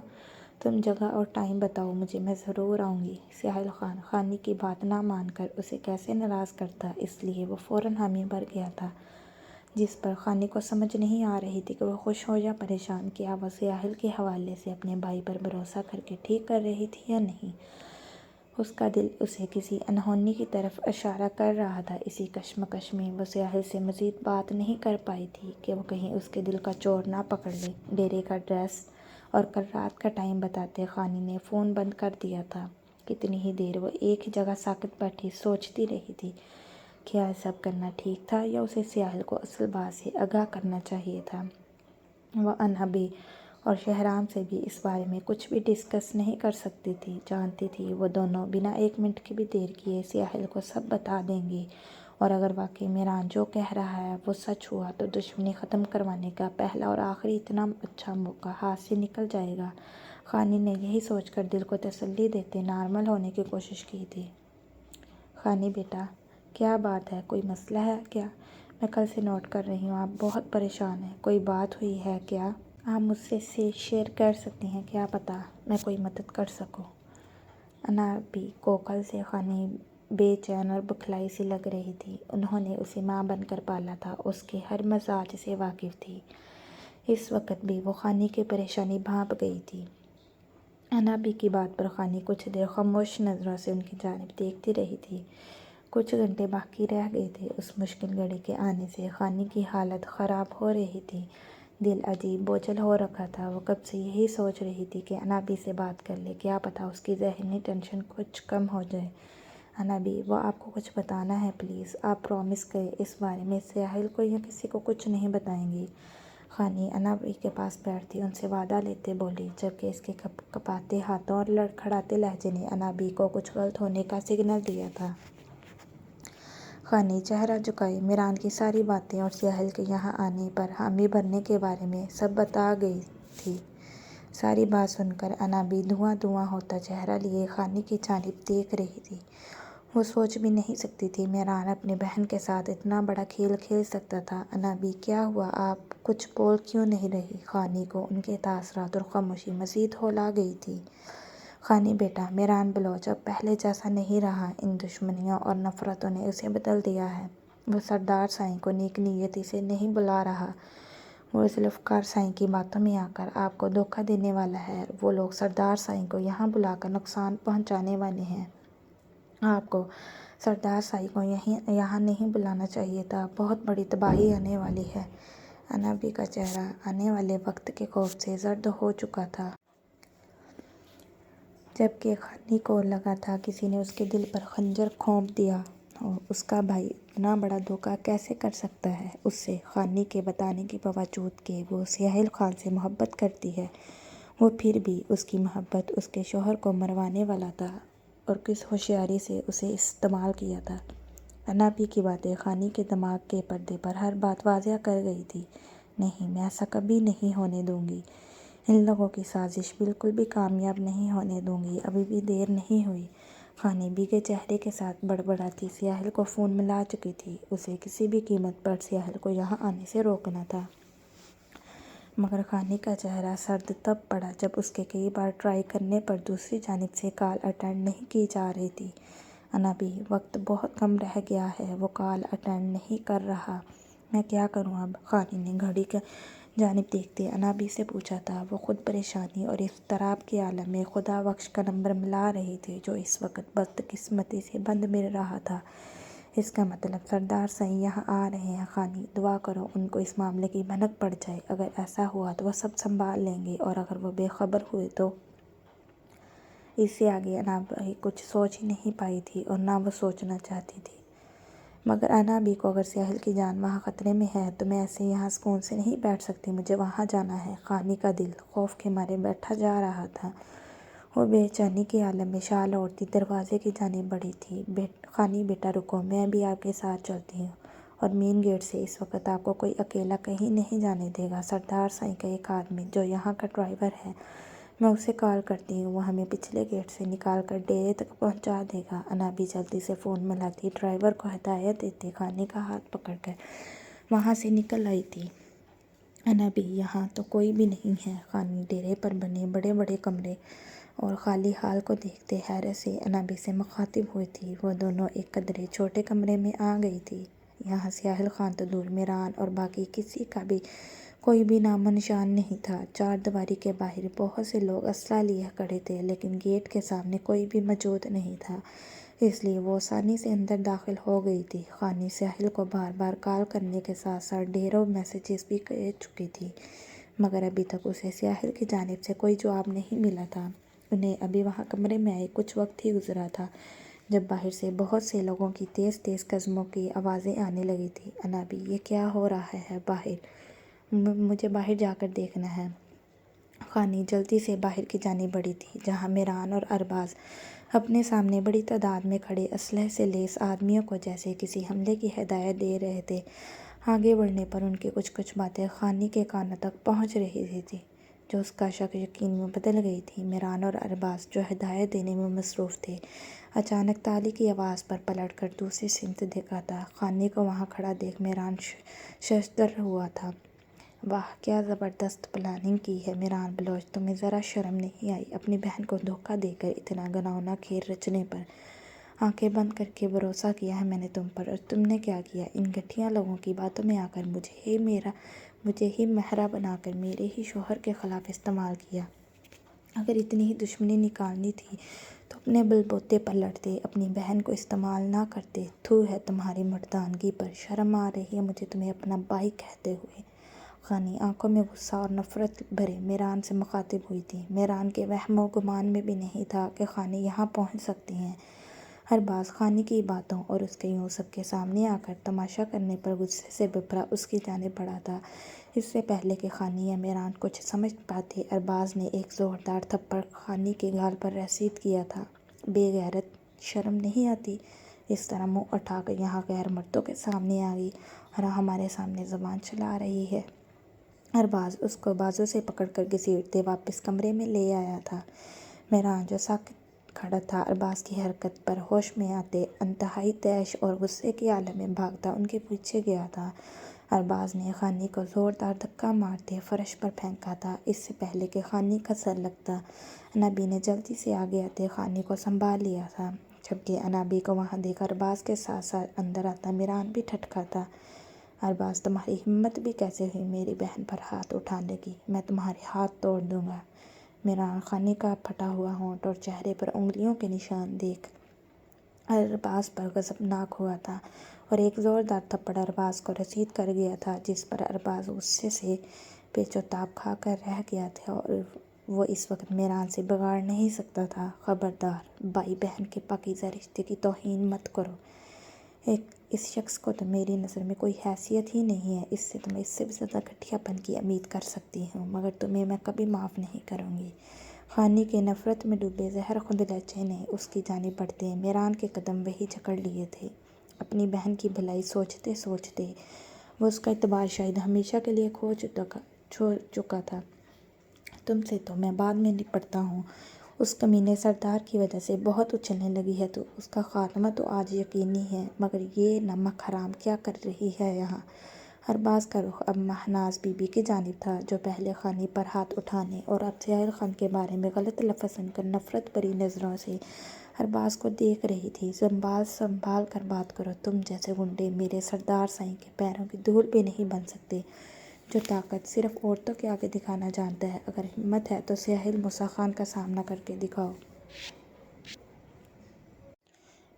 تم جگہ اور ٹائم بتاؤ مجھے، میں ضرور آؤں گی۔ ساحل خان خانی کی بات نہ مان کر اسے کیسے ناراض کرتا، اس لیے وہ فوراً حامی بھر گیا تھا، جس پر خانی کو سمجھ نہیں آ رہی تھی کہ وہ خوش ہو یا پریشان۔ کیا وہ ساحل کے حوالے سے اپنے بھائی پر بھروسہ کر کے ٹھیک کر رہی تھی یا نہیں؟ اس کا دل اسے کسی انہونی کی طرف اشارہ کر رہا تھا۔ اسی کشمکش میں وہ ساحل سے مزید بات نہیں کر پائی تھی کہ وہ کہیں اس کے دل کا چور نہ پکڑ لے۔ ڈیرے کا ایڈریس اور کل رات کا ٹائم بتاتے خانی نے فون بند کر دیا تھا۔ کتنی ہی دیر وہ ایک ہی جگہ ساکت بیٹھی سوچتی رہی تھی، کیا سب کرنا ٹھیک تھا یا اسے ساحل کو اصل بات سے آگاہ کرنا چاہیے تھا؟ وہ انابی اور شہرام سے بھی اس بارے میں کچھ بھی ڈسکس نہیں کر سکتی تھی۔ جانتی تھی وہ دونوں بنا ایک منٹ کی بھی دیر کیے ساحل کو سب بتا دیں گی، اور اگر واقعی میران جو کہہ رہا ہے وہ سچ ہوا تو دشمنی ختم کروانے کا پہلا اور آخری اتنا اچھا موقع ہاتھ سے نکل جائے گا۔ خانی نے یہی سوچ کر دل کو تسلی دیتے نارمل ہونے کی کوشش کی تھی۔ خانی بیٹا، کیا بات ہے؟ کوئی مسئلہ ہے کیا؟ میں کل سے نوٹ کر رہی ہوں آپ بہت پریشان ہیں، کوئی بات ہوئی ہے کیا؟ آپ مجھ سے شیئر کر سکتی ہیں، کیا پتہ میں کوئی مدد کر سکوں۔ انابی کو کل سے خانی بے چین اور بکھلائی سی لگ رہی تھی۔ انہوں نے اسے ماں بن کر پالا تھا، اس کے ہر مزاج سے واقف تھی۔ اس وقت بھی وہ خانی کی پریشانی بھانپ گئی تھی۔ انابی کی بات پر خانی کچھ دیر خاموش نظروں سے ان کی جانب دیکھتی رہی تھی۔ کچھ گھنٹے باقی رہ گئے تھے اس مشکل گھڑی کے آنے سے۔ خانی کی حالت خراب ہو رہی تھی، دل عجیب بوجھل ہو رکھا تھا۔ وہ کب سے یہی سوچ رہی تھی کہ انابی سے بات کر لے، کیا پتہ اس کی ذہنی ٹینشن کچھ کم ہو جائے۔ انابی، وہ آپ کو کچھ بتانا ہے پلیز، آپ پرامس کریں اس بارے میں ساحل کو یا کسی کو کچھ نہیں بتائیں گی۔ خانی انابی کے پاس بیٹھتی ان سے وعدہ لیتے بولی، جبکہ اس کے کپاتے ہاتھوں اور لڑکھڑاتے لہجے نے انابی کو کچھ غلط ہونے کا سگنل دیا تھا۔ خانی چہرہ جھکائے میران کی ساری باتیں اور ساحل کے یہاں آنے پر حامی بھرنے کے بارے میں سب بتا گئی تھی۔ ساری بات سن کر انابی دھواں دھواں ہوتا چہرہ لیے خانی کی جانب دیکھ رہی تھی۔ وہ سوچ بھی نہیں سکتی تھی میران اپنی بہن کے ساتھ اتنا بڑا کھیل کھیل سکتا تھا۔ انابی، کیا ہوا؟ آپ کچھ بول کیوں نہیں رہی؟ خانی کو ان کے تاثرات اور خاموشی مزید ہلا گئی تھی۔ خانی بیٹا، میران بلوچ اب پہلے جیسا نہیں رہا۔ ان دشمنیوں اور نفرتوں نے اسے بدل دیا ہے۔ وہ سردار سائیں کو نیک نیتی سے نہیں بلا رہا۔ وہ ذوالفقار سائیں کی باتوں میں آ کر آپ کو دھوکہ دینے والا ہے۔ وہ لوگ سردار سائیں کو یہاں بلا کر نقصان پہنچانے والے ہیں۔ آپ کو سردار سائیں کو یہاں نہیں بلانا چاہیے تھا۔ بہت بڑی تباہی آنے والی ہے۔ انابی کا چہرہ آنے والے وقت کے خوف سے زرد ہو چکا تھا۔ جبکہ خانی کو لگا تھا کسی نے اس کے دل پر خنجر گھونپ دیا ہو۔ اس کا بھائی اتنا بڑا دھوکہ کیسے کر سکتا ہے اس سے؟ خانی کے بتانے کے باوجود کہ وہ سہیل خان سے محبت کرتی ہے، وہ پھر بھی اس کی محبت اس کے شوہر کو مروانے والا تھا اور کس ہوشیاری سے اسے استعمال کیا تھا۔ انابی کی باتیں خانی کے دماغ کے پردے پر ہر بات واضح کر گئی تھی۔ نہیں، میں ایسا کبھی نہیں ہونے دوں گی۔ ان لوگوں کی سازش بالکل بھی کامیاب نہیں ہونے دوں گی۔ ابھی بھی دیر نہیں ہوئی۔ خانی بھیگے چہرے کے ساتھ بڑبڑاتی سہیل کو فون ملا چکی تھی۔ اسے کسی بھی قیمت پر سہیل کو یہاں آنے سے روکنا تھا۔ مگر خانی کا چہرہ سرد تب پڑا جب اس کے کئی بار ٹرائی کرنے پر دوسری جانب سے کال اٹینڈ نہیں کی جا رہی تھی۔ انابی، وقت بہت کم رہ گیا ہے، وہ کال اٹینڈ نہیں کر رہا۔ میں کیا کروں اب؟ خانی نے گھڑی کی جانب دیکھتے انابی سے پوچھا تھا۔ وہ خود پریشانی اور اضطراب کے عالم میں خدا بخش کا نمبر ملا رہی تھی جو اس وقت بدقسمتی سے بند مل رہا تھا۔ اس کا مطلب سردار سائیں یہاں آ رہے ہیں۔ خانی، دعا کرو ان کو اس معاملے کی بھنک پڑ جائے۔ اگر ایسا ہوا تو وہ سب سنبھال لیں گے، اور اگر وہ بے خبر ہوئے تو؟ اس سے آگے انابی کچھ سوچ ہی نہیں پائی تھی اور نہ وہ سوچنا چاہتی تھی۔ مگر انابی کو اگر سہیل کی جان وہاں خطرے میں ہے تو میں ایسے یہاں سکون سے نہیں بیٹھ سکتی، مجھے وہاں جانا ہے۔ خانی کا دل خوف کے مارے بیٹھا جا رہا تھا۔ وہ بے چینی کے عالم میں شال اوڑھتی دروازے کی جانب بڑھی تھی۔ خانی بیٹا رکو، میں بھی آپ کے ساتھ چلتی ہوں، اور مین گیٹ سے اس وقت آپ کو کوئی اکیلا کہیں نہیں جانے دے گا۔ سردار سائیں کا ایک آدمی جو یہاں کا ڈرائیور ہے، میں اسے کال کرتی ہوں، وہ ہمیں پچھلے گیٹ سے نکال کر ڈیرے تک پہنچا دے گا۔ انابی جلدی سے فون ملاتی ڈرائیور کو ہدایت دیتی خانی کا ہاتھ پکڑ کر وہاں سے نکل آئی تھی۔ انابی، یہاں تو کوئی بھی نہیں ہے۔ خانی ڈیرے پر بنے بڑے بڑے کمرے اور خالی ہال کو دیکھتے حیرت سے انابی سے مخاطب ہوئی تھی۔ وہ دونوں ایک قدرے چھوٹے کمرے میں آ گئی تھی۔ یہاں سہیل خان تو دور، میران اور باقی کسی کا بھی کوئی بھی نام و نشان نہیں تھا۔ چار دیواری کے باہر بہت سے لوگ اسلحہ لیے کھڑے تھے، لیکن گیٹ کے سامنے کوئی بھی موجود نہیں تھا، اس لیے وہ آسانی سے اندر داخل ہو گئی تھی۔ خانی سہیل کو بار بار کال کرنے کے ساتھ ساتھ ڈھیروں میسیجز بھی کر چکی تھی، مگر ابھی تک اسے سہیل کی جانب سے کوئی جواب نہیں ملا تھا۔ انہیں ابھی وہاں کمرے میں آئے کچھ وقت ہی گزرا تھا جب باہر سے بہت سے لوگوں کی تیز تیز قدموں کی آوازیں آنے لگی تھیں۔ انابی، یہ کیا ہو رہا ہے باہر؟ مجھے باہر جا کر دیکھنا ہے۔ خانی جلدی سے باہر کی جانب بڑھی تھی، جہاں میران اور ارباز اپنے سامنے بڑی تعداد میں کھڑے اسلحے سے لیس آدمیوں کو جیسے کسی حملے کی ہدایت دے رہے تھے۔ آگے بڑھنے پر ان کی کچھ باتیں خانی کے کانوں تک پہنچ رہی تھیں جو اس کا شک یقین میں بدل گئی تھیں۔ میران اور ارباز جو ہدایت دینے میں مصروف تھے، اچانک تالی کی آواز پر پلٹ کر دوسری سمت دیکھا تھا۔ خانی کو وہاں کھڑا دیکھ میران ششدر ہوا تھا۔ واہ، کیا زبردست پلاننگ کی ہے میران بلوچ، تمہیں ذرا شرم نہیں آئی اپنی بہن کو دھوکہ دے کر اتنا گھناؤنا کھیل رچنے پر؟ آنکھیں بند کر کے بھروسہ کیا ہے میں نے تم پر، اور تم نے کیا کیا؟ ان گھٹیا لوگوں کی باتوں میں آ کر مجھے ہی مہرا بنا کر میرے ہی شوہر کے خلاف استعمال کیا۔ اگر اتنی ہی دشمنی نکالنی تھی تو اپنے بل بوتے پر لڑتے، اپنی بہن کو استعمال نہ کرتے۔ تھو ہے تمہاری مردانگی پر، شرم آ رہی ہے مجھے تمہیں اپنا بھائی کہتے ہوئے۔ خانی آنکھوں میں غصہ اور نفرت بھرے میران سے مخاطب ہوئی تھی۔ میران کے وہم و گمان میں بھی نہیں تھا کہ خانی یہاں پہنچ سکتی ہیں۔ ارباز خانی کی باتوں اور اس کے یوں سب کے سامنے آ کر تماشا کرنے پر غصے سے بھرا اس کی جانب بڑھا تھا۔ اس سے پہلے کہ خانی یا میران کچھ سمجھ پاتے، ارباز نے ایک زوردار تھپڑ خانی کے گال پر رسید کیا تھا۔ بے غیرت، شرم نہیں آتی؟ اس طرح منہ اٹھا کر یہاں غیر مردوں کے سامنے آ گئی اور ہمارے سامنے زبان چلا رہی ہے۔ ارباز اس کو بازو سے پکڑ کر گھسیٹتے واپس کمرے میں لے آیا تھا۔ میران جو ساکت کھڑا تھا، ارباز کی حرکت پر ہوش میں آتے انتہائی طیش اور غصے کے عالم میں بھاگتا ان کے پیچھے گیا تھا۔ ارباز نے خانی کو زوردار دھکا مارتے فرش پر پھینکا تھا، اس سے پہلے کہ خانی کا سر لگتا۔ انابی نے جلدی سے آگے آتے خانی کو سنبھال لیا تھا۔ جبکہ انابی کو وہاں دیکھ ارباز کے ساتھ ساتھ اندر آتا میران بھی ٹھٹکا تھا۔ ارباز، تمہاری ہمت بھی کیسے ہوئی میری بہن پر ہاتھ اٹھانے کی؟ میں تمہارے ہاتھ توڑ دوں گا۔ میران خانی کا پھٹا ہوا ہونٹ اور چہرے پر انگلیوں کے نشان دیکھ ارباز پر غضبناک ہوا تھا، اور ایک زوردار تھپڑ ارباز کو رسید کر گیا تھا، جس پر ارباز غصے سے پیچ و تاب کھا کر رہ گیا تھا، اور وہ اس وقت میران سے بگاڑ نہیں سکتا تھا۔ خبردار، بھائی بہن کے پاکیزہ رشتے کی توہین مت کرو۔ اس شخص کو تو میری نظر میں کوئی حیثیت ہی نہیں ہے، اس سے بھی زیادہ گھٹیا پن کی امید کر سکتی ہوں، مگر تمہیں میں کبھی معاف نہیں کروں گی۔ خانی کے نفرت میں ڈوبے زہر خود لہجے نے اس کی جانب بڑھتے میران کے قدم وہی جکڑ لیے تھے۔ اپنی بہن کی بھلائی سوچتے سوچتے وہ اس کا اعتبار شاید ہمیشہ کے لیے کھو چکا تھا۔ تم سے تو میں بعد میں نپٹتا ہوں۔ اس کمینے سردار کی وجہ سے بہت اچھلنے لگی ہے تو اس کا خاتمہ تو آج یقینی ہے، مگر یہ نمک حرام کیا کر رہی ہے یہاں؟ ارباز کا رخ اب مہناز بی بی کی جانب تھا، جو پہلے خانی پر ہاتھ اٹھانے اور اب سہیل خان کے بارے میں غلط لفظ سن کر نفرت بھری نظروں سے ارباز کو دیکھ رہی تھی۔ سنبھال کر بات کرو، تم جیسے گنڈے میرے سردار سائیں کے پیروں کی دھول بھی نہیں بن سکتے، جو طاقت صرف عورتوں کے آگے دکھانا جانتا ہے۔ اگر ہمت ہے تو سہیل موسیٰ خان کا سامنا کر کے دکھاؤ۔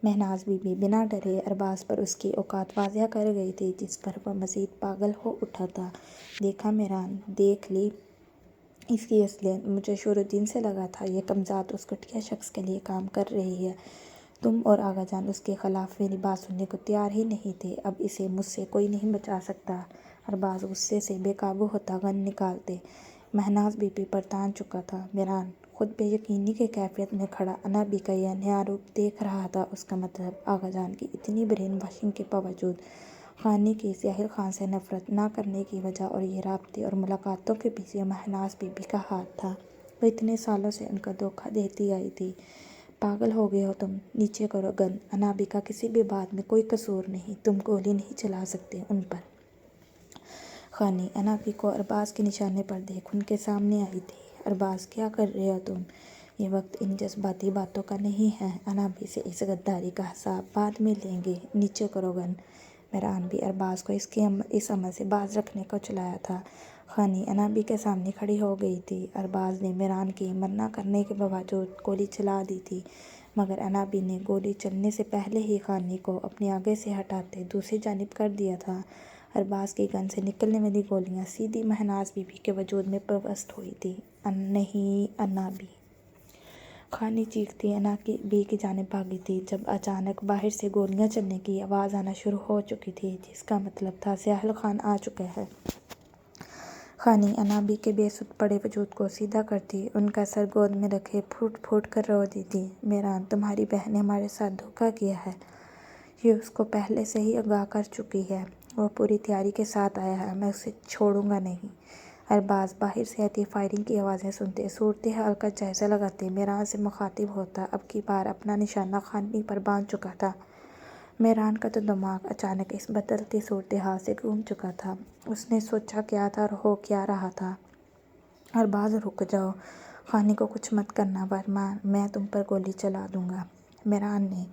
مہناز بی بی بنا ڈرے ارباز پر اس کی اوقات واضح کر گئی تھی، جس پر وہ مزید پاگل ہو اٹھا تھا۔ دیکھا میران، دیکھ لی اس کی اصلیت؟ مجھے شروع دن سے لگا تھا یہ کمذات اس گھٹیا شخص کے لیے کام کر رہی ہے۔ تم اور آغا جان اس کے خلاف میری بات سننے کو تیار ہی نہیں تھے۔ اب اسے مجھ سے کوئی نہیں بچا سکتا۔ ارباز غصے سے بے قابو ہوتا گن نکالتے مہناز بی بی پر تان چکا تھا۔ میران خود بے یقینی کی کیفیت میں کھڑا انابی کا یہ نیا روپ دیکھ رہا تھا۔ اس کا مطلب آغا جان کی اتنی برین واشنگ کے باوجود خانی کی سہیل خان سے نفرت نہ کرنے کی وجہ اور یہ رابطے اور ملاقاتوں کے پیچھے مہناز بی بی کا ہاتھ تھا۔ وہ اتنے سالوں سے ان کو دھوکہ دیتی آئی تھی۔ پاگل ہو گئے ہو تم، نیچے کرو گن۔ انابی کا کسی بھی بات میں کوئی قصور نہیں، تم گولی نہیں چلا سکتے ان پر۔ خانی انابی کو ارباز کے نشانے پر دیکھ ان کے سامنے آئی تھی۔ ارباز، کیا کر رہے ہو تم؟ یہ وقت ان جذباتی باتوں کا نہیں ہے۔ انابی سے اس غداری کا حساب بعد میں لیں گے، نیچے کرو گن۔ میران بھی ارباز کو اس عمل سے باز رکھنے کو چلایا تھا۔ خانی انابی کے سامنے کھڑی ہو گئی تھی۔ ارباز نے میران کی منع کرنے کے باوجود گولی چلا دی تھی، مگر انابی نے گولی چلنے سے پہلے ہی خانی کو اپنے آگے سے ہٹاتے دوسری جانب کر دیا تھا۔ ارباز کی گن سے نکلنے والی گولیاں سیدھی مہناز بی بی کے وجود میں پیوست ہوئی تھیں۔ نہیں انابی! خانی چیختی انابی کی جانب بھاگی تھی، جب اچانک باہر سے گولیاں چلنے کی آواز آنا شروع ہو چکی تھی، جس کا مطلب تھا سہیل خان آ چکا ہے۔ خانی انابی کے بے سود پڑے وجود کو سیدھا کرتی ان کا سر گود میں رکھے پھوٹ پھوٹ کر رو دی تھی۔ میران، تمہاری بہن نے ہمارے ساتھ دھوکہ کیا ہے، یہ اس کو پہلے سے ہی آگاہ کر چکی ہے۔ وہ پوری تیاری کے ساتھ آیا ہے، میں اسے چھوڑوں گا نہیں۔ ارباز باہر سے آتی فائرنگ کی آوازیں سنتے صورتحال کا جائزہ لگاتے میران سے مخاطب ہوتا اب کی بار اپنا نشانہ خانی پر باندھ چکا تھا۔ میران کا تو دماغ اچانک اس بدلتی صورتحال سے گونج چکا تھا۔ اس نے سوچا کیا تھا اور ہو کیا رہا تھا۔ ارباز، رک جاؤ، خانی کو کچھ مت کرنا ورنہ میں تم پر گولی چلا دوں گا۔ میران نے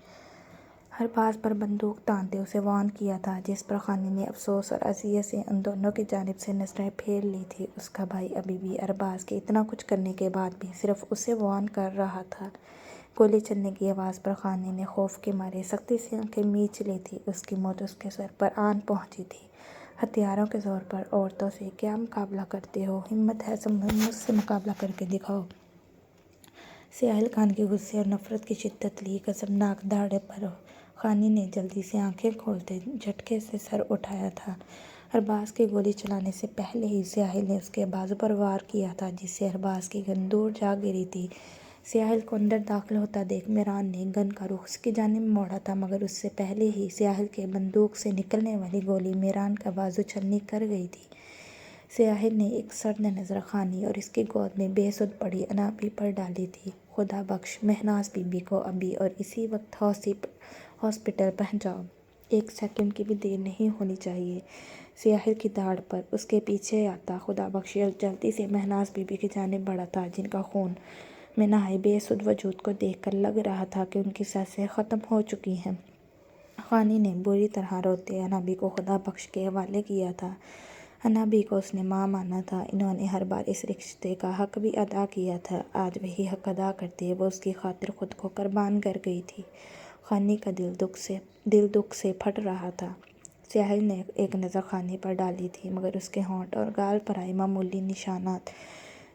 ارباز پر بندوق تانتے اسے وارن کیا تھا، جس پر خانی نے افسوس اور اذیت سے ان دونوں کی جانب سے نظریں پھیر لی تھیں۔ اس کا بھائی ابھی بھی ارباز کے اتنا کچھ کرنے کے بعد بھی صرف اسے وارن کر رہا تھا۔ گولی چلنے کی آواز پر خانی نے خوف کے مارے سختی سے آنکھیں میچ لی تھیں۔ اس کی موت اس کے سر پر آن پہنچی تھی۔ ہتھیاروں کے زور پر عورتوں سے کیا مقابلہ کرتے ہو؟ ہمت ہے تو مجھ سے مقابلہ کر کے دکھاؤ۔ سہیل خان کے غصے اور نفرت کی شدت لی غضبناک دھاڑے پر خانی نے جلدی سے آنکھیں کھولتے جھٹکے سے سر اٹھایا تھا۔ ارباز کے گولی چلانے سے پہلے ہی سہیل نے اس کے بازو پر وار کیا تھا، جس سے ارباز کی گن دور جا گری تھی۔ سہیل کو اندر داخل ہوتا دیکھ میران نے گن کا رخ اس کی جانب موڑا تھا، مگر اس سے پہلے ہی سہیل کے بندوق سے نکلنے والی گولی میران کا بازو چھلنی کر گئی تھی۔ سہیل نے ایک سرد نظر خانی اور اس کی گود میں بے سود پڑی انابی پر ڈالی تھی۔ خدا بخش، مہناز بی بی کو ابھی اور اسی وقت ہاسپٹل پہنچاؤ۔ ایک سیکنڈ کی بھی دیر نہیں ہونی چاہیے۔ سیاحل کی داڑھ پر اس کے پیچھے آتا خدا بخش جلدی سے مہناز بی بی کی جانب بڑھا تھا، جن کا خون میں نہائے بے سدھ وجود کو دیکھ کر لگ رہا تھا کہ ان کی سانسیں ختم ہو چکی ہیں۔ خانی نے بری طرح روتے انابی کو خدا بخش کے حوالے کیا تھا۔ انابی کو اس نے ماں مانا تھا۔ انہوں نے ہر بار اس رشتے کا حق بھی ادا کیا تھا۔ آج وہی حق ادا کرتے وہ اس کی خاطر خود کو قربان کر گئی تھی۔ خانی کا دل دکھ سے پھٹ رہا تھا۔ سیاحل نے ایک نظر خانی پر ڈالی تھی، مگر اس کے ہونٹ اور گال پر آئے معمولی نشانات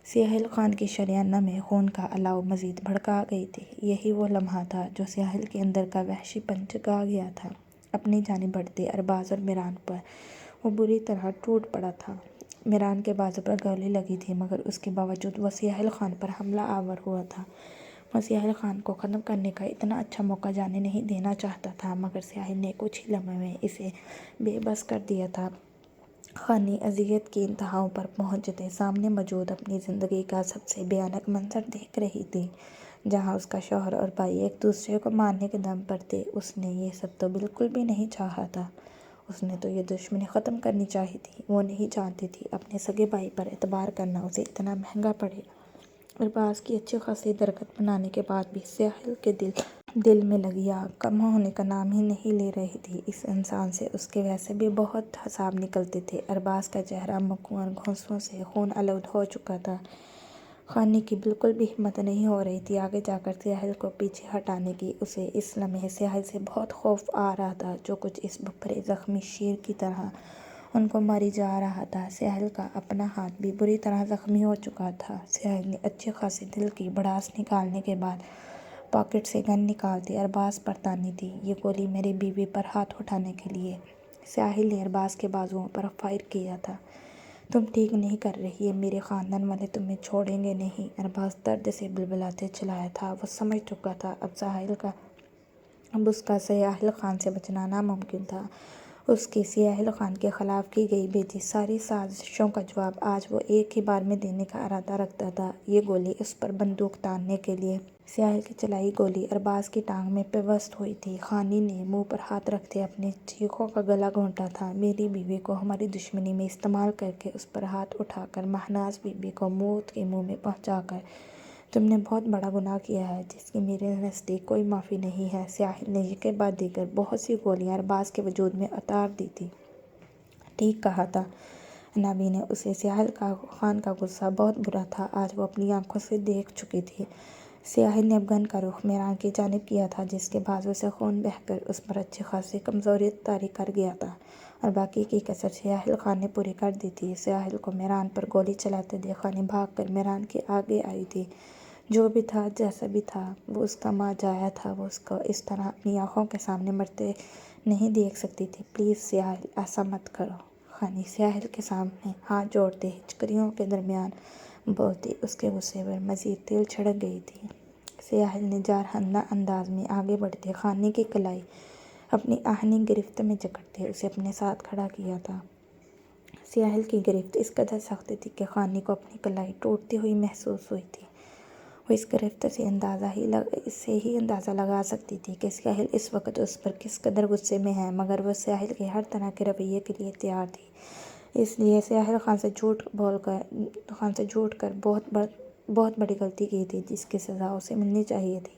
سیاحل خان کی شریانہ میں خون کا الاؤ مزید بھڑکا گئی تھی۔ یہی وہ لمحہ تھا جو سیاحل کے اندر کا وحشی پن جگا گیا تھا۔ اپنی جانب بڑھتے ارباز اور میران پر وہ بری طرح ٹوٹ پڑا تھا۔ میران کے بازو پر گولی لگی تھی، مگر اس کے باوجود وہ سیاحل خان پر حملہ آور ہوا تھا۔ وہ سیاحل خان کو ختم کرنے کا اتنا اچھا موقع جانے نہیں دینا چاہتا تھا، مگر سیاحل نے کچھ ہی لمحے میں اسے بے بس کر دیا تھا۔ خانی اذیت کی انتہاؤں پر پہنچتے سامنے موجود اپنی زندگی کا سب سے بھیانک منظر دیکھ رہی تھی، جہاں اس کا شوہر اور بھائی ایک دوسرے کو مارنے کے دم پر تھے۔ اس نے یہ سب تو بالکل بھی نہیں چاہا تھا۔ اس نے تو یہ دشمنی ختم کرنی چاہی تھی۔ وہ نہیں جانتی تھی اپنے سگے بھائی پر اعتبار کرنا اسے اتنا مہنگا پڑے گا۔ ارباز کی اچھی خاصی درگت بنانے کے بعد بھی سیاحل کے دل میں لگی آگ کم ہونے کا نام ہی نہیں لے رہی تھی۔ اس انسان سے اس کے ویسے بھی بہت حساب نکلتے تھے۔ ارباز کا چہرہ مکھوں اور گھونسوں سے خون آلود ہو چکا تھا۔ خانی کی بالکل بھی ہمت نہیں ہو رہی تھی آگے جا کر سیاحل کو پیچھے ہٹانے کی۔ اسے اس لمحے سیاحل سے بہت خوف آ رہا تھا، جو کچھ اس بھرے زخمی شیر کی طرح ان کو ماری جا رہا تھا۔ سیاحل کا اپنا ہاتھ بھی بری طرح زخمی ہو چکا تھا۔ سیاحل نے اچھی خاصی دل کی بھڑاس نکالنے کے بعد پاکٹ سے گن نکالتے ارباز پر تانی تھی۔ یہ گولی میری بیوی پر ہاتھ اٹھانے کے لیے۔ سیاحل نے ارباز کے بازوؤں پر فائر کیا تھا۔ تم ٹھیک نہیں کر رہی، یہ میرے خاندان والے تمہیں چھوڑیں گے نہیں، ارباز درد سے بلبلاتے چلایا تھا۔ وہ سمجھ چکا تھا اب اس کا سیاحل خان سے بچنا ناممکن تھا۔ اس کی سیاحل خان کے خلاف کی گئی بھیجی ساری سازشوں کا جواب آج وہ ایک ہی بار میں دینے کا ارادہ رکھتا تھا۔ یہ گولی اس پر بندوق تاننے کے لیے۔ سیاحل کی چلائی گولی ارباز کی ٹانگ میں پیوست ہوئی تھی۔ خانی نے منہ پر ہاتھ رکھتے اپنی چیخوں کا گلا گھونٹا تھا۔ میری بیوی کو ہماری دشمنی میں استعمال کر کے اس پر ہاتھ اٹھا کر مہناز بی بی کو موت کے منہ میں پہنچا کر تم نے بہت بڑا گناہ کیا ہے، جس کی میرے نزدیک کوئی معافی نہیں ہے۔ سیاحل نے ایک کے بعد دیگر بہت سی گولیاں ارباز کے وجود میں اتار دی تھیں۔ ٹھیک کہا تھا انابی نے اسے۔ سیاحل خان کا غصہ بہت برا تھا، آج وہ اپنی آنکھوں سے دیکھ چکی تھی۔ سیاحل نے اب گن کا رخ میران کی جانب کیا تھا، جس کے بازو سے خون بہہ کر اس پر اچھی خاصی کمزوری طاری کر گیا تھا، اور باقی کی کسر سیاحل خان نے پوری کر دی تھی۔ سیاحل کو میران پر گولی چلاتے دیکھ خانی بھاگ کر میران کے آگے آئی تھی۔ جو بھی تھا، جیسا بھی تھا، وہ اس کا ماجایا تھا۔ وہ اس کو اس طرح اپنی آنکھوں کے سامنے مرتے نہیں دیکھ سکتی تھی۔ پلیز سیاحل، ایسا مت کرو۔ خانی سیاحل کے سامنے ہاتھ جوڑتے ہچکیوں کے درمیان بولتی۔ اس کے غصے پر مزید تیل چھڑک گئی تھی۔ سیاحل نے جارحانہ انداز میں آگے بڑھتے خانی کی کلائی اپنی آہنی گرفت میں جکڑتے اسے اپنے ساتھ کھڑا کیا تھا۔ سیاحل کی گرفت اس قدر سخت تھی کہ خانی کو اپنی کلائی ٹوٹتی ہوئی محسوس ہوئی تھی۔ وہ اس گرفت سے ہی اندازہ لگا سکتی تھی کہ سیاحل اس وقت اس پر کس قدر غصے میں ہے، مگر وہ سیاحل کے ہر طرح کے رویے کے لیے تیار تھی۔ اس لیے سیاحل خان سے جھوٹ کر بہت بڑی غلطی کی تھی، جس کی سزا اسے ملنی چاہیے تھی۔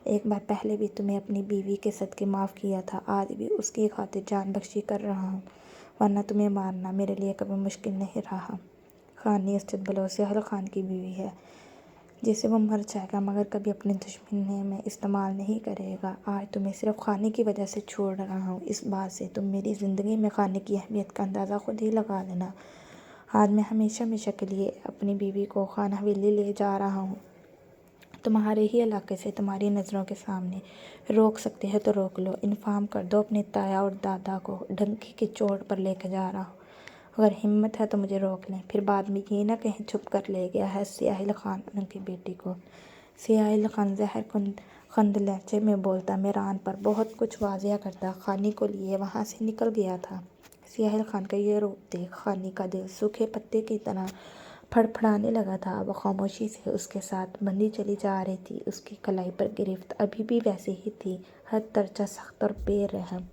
ایک بار پہلے بھی تمہیں اپنی بیوی کے صدقے معاف کیا تھا، آج بھی اس کی خاطر جان بخشی کر رہا ہوں، ورنہ تمہیں مارنا میرے لیے کبھی مشکل نہیں رہا۔ خانی استقبلو سیاحل خان کی بیوی ہے، جسے وہ مر جائے گا مگر کبھی اپنی دشمنی میں استعمال نہیں کرے گا۔ آج تمہیں صرف خانی کی وجہ سے چھوڑ رہا ہوں، اس بات سے تم میری زندگی میں خانی کی اہمیت کا اندازہ خود ہی لگا لینا۔ آج میں ہمیشہ کے لیے اپنی بیوی کو خان حویلی لے جا رہا ہوں۔ تمہارے ہی علاقے سے تمہاری نظروں کے سامنے روک سکتے ہیں تو روک لو۔ انفارم کر دو اپنے تایا اور دادا کو، ڈنکی کی چوٹ پر لے کے جا رہا ہوں۔ اگر ہمت ہے تو مجھے روک لیں، پھر بعد میں یہ نہ کہیں چھپ کر لے گیا ہے سیاحل خان ان کی بیٹی کو۔ سیاحل خان زہر خند لہجے میں بولتا، میران پر بہت کچھ واضح کرتا، خانی کو لیے وہاں سے نکل گیا تھا۔ سیاحل خان کا یہ روپ دیکھ خانی کا دل سوکھے پتے کی طرح پھڑپھڑانے لگا تھا۔ وہ خاموشی سے اس کے ساتھ بندھی چلی جا رہی تھی۔ اس کی کلائی پر گرفت ابھی بھی ویسی ہی تھی، ہر طرچہ سخت اور بے رحم۔